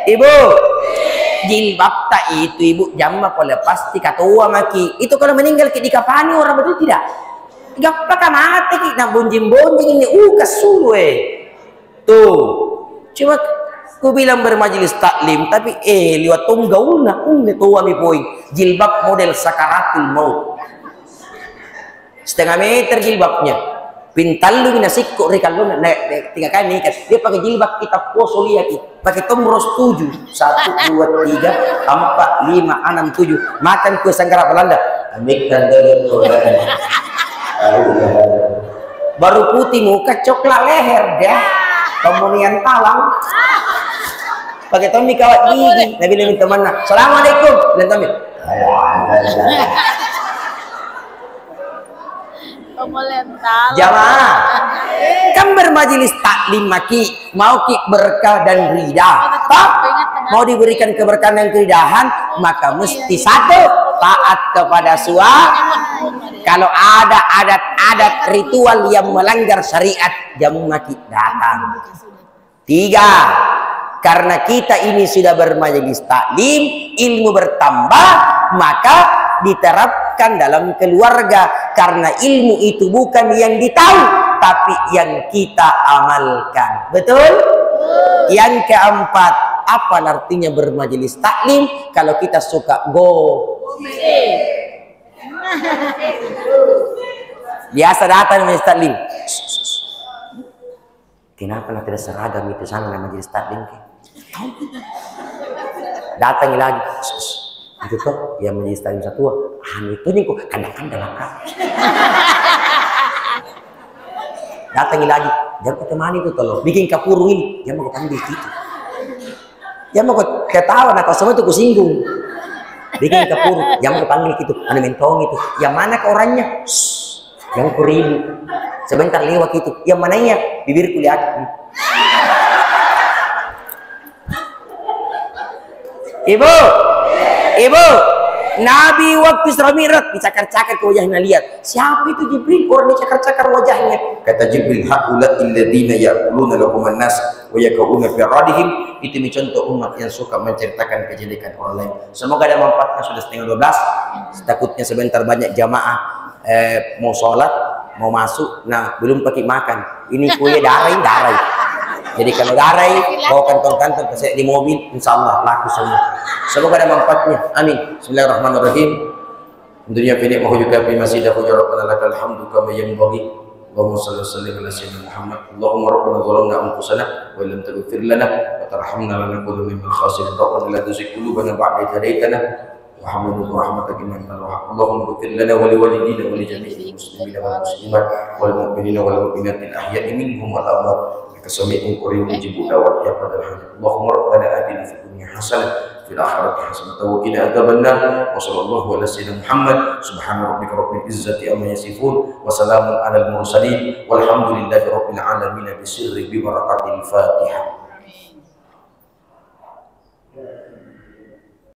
ibu. Jilbab tak itu ibu jama pola pasti katua maki itu kalau meninggal di kapani orang betul tidak gak mati ki nak bonjing ini kasulu tuh cuma ku bilang bermajelis taklim tapi liwat tunggauna tua mi poin jilbab model sakaratul maut 1,5 meter jilbabnya Pintalu minasikko rikalun tiga kali nikah. Dia pakai jilbab kita poso lihat pakai tombros 7 1 2 3 4 5 6 7 makan kue Sangkara Belanda. Amikkan dari baru putih muka coklat leher dia kemudian talang pakai Tommy kawat gigi. Nabi minta mana? Assalamualaikum. Dan Tommy. Jamaah kan bermajelis taklim maki mau ki berkah dan ridha mau diberikan keberkahan dan keridahan maka mesti satu taat kepada suami. Kalau ada adat-adat ritual yang melanggar syariat jamu maki datang. 3, karena kita ini sudah bermajelis taklim ilmu bertambah maka diterapkan dalam keluarga karena ilmu itu bukan yang ditahu tapi yang kita amalkan. Betul? Yang keempat, apa artinya bermajelis taklim kalau kita suka biasa datang majelis taklim. Kenapa tidak seragam itu sana majelis taklim? Datang lagi. Itu tuh yang majelis taklim satu itu nih kok kandang-kandang apa datang lagi jangan ketemani itu tolong bikin kapuru ini dia mau panggil gitu dia mau ketawa nah kalau semua itu kusinggung bikin kapuru dia mau panggil gitu mana mentong itu yang mana ke orangnya yang kuribu sebentar lewat itu yang mananya bibirku lihat Ibu, Nabi waktu Isra Mi'raj dicakar-cakar ke wajahnya lihat. Siapa itu Jibril? Orang dicakar-cakar wajahnya. Kata Jibril, haula alladziina ya'kuluna lahuman nas wa yaquluna fi radihim. Itu contoh umat yang suka menceritakan kejelekan orang lain. Semoga ada manfaatnya. Sudah setengah 12. Takutnya sebentar banyak jamaah mau sholat, mau masuk. Nah, belum pakai makan. Ini kue darai. Jadi kalau darai, bawa kantong-kantong saya di mobil, insya Allah laku semua. Semoga ada manfaatnya. Amin. Bismillahirrahmanirrahim. Dunia fini mahu juga fi masjidah ya rabbana lakal hamdu kama yanbaghi. Allahumma shalli wa sallim ala sayyidina Muhammad. Allahumma rabbana zalamna anfusana wa lam taghfir lana wa tarhamna lanakunanna minal khasirin. Rabbana la tuzigh qulubana ba'da idh hadaytana wa hab lana rahmatan innaka antal wahhab. Allahumma ighfir lana wa liwalidina wa li jami'il muslimina wal muslimat wal mu'minina wal mu'minati al-ahya'i minhum wal amwat. Sami'un qaribun mujibud da'wat ya qadar hajat. Allahumma rabbana atina fid dunya hasanah fil akhirati hasanah wa qina adzabannar. Wa sallallahu ala sayyidina Muhammad subhana rabbika rabbil izzati amma yasifun wa salamun alal mursalin walhamdulillahi rabbil alamin bi sirri bi barakatil Fatihah.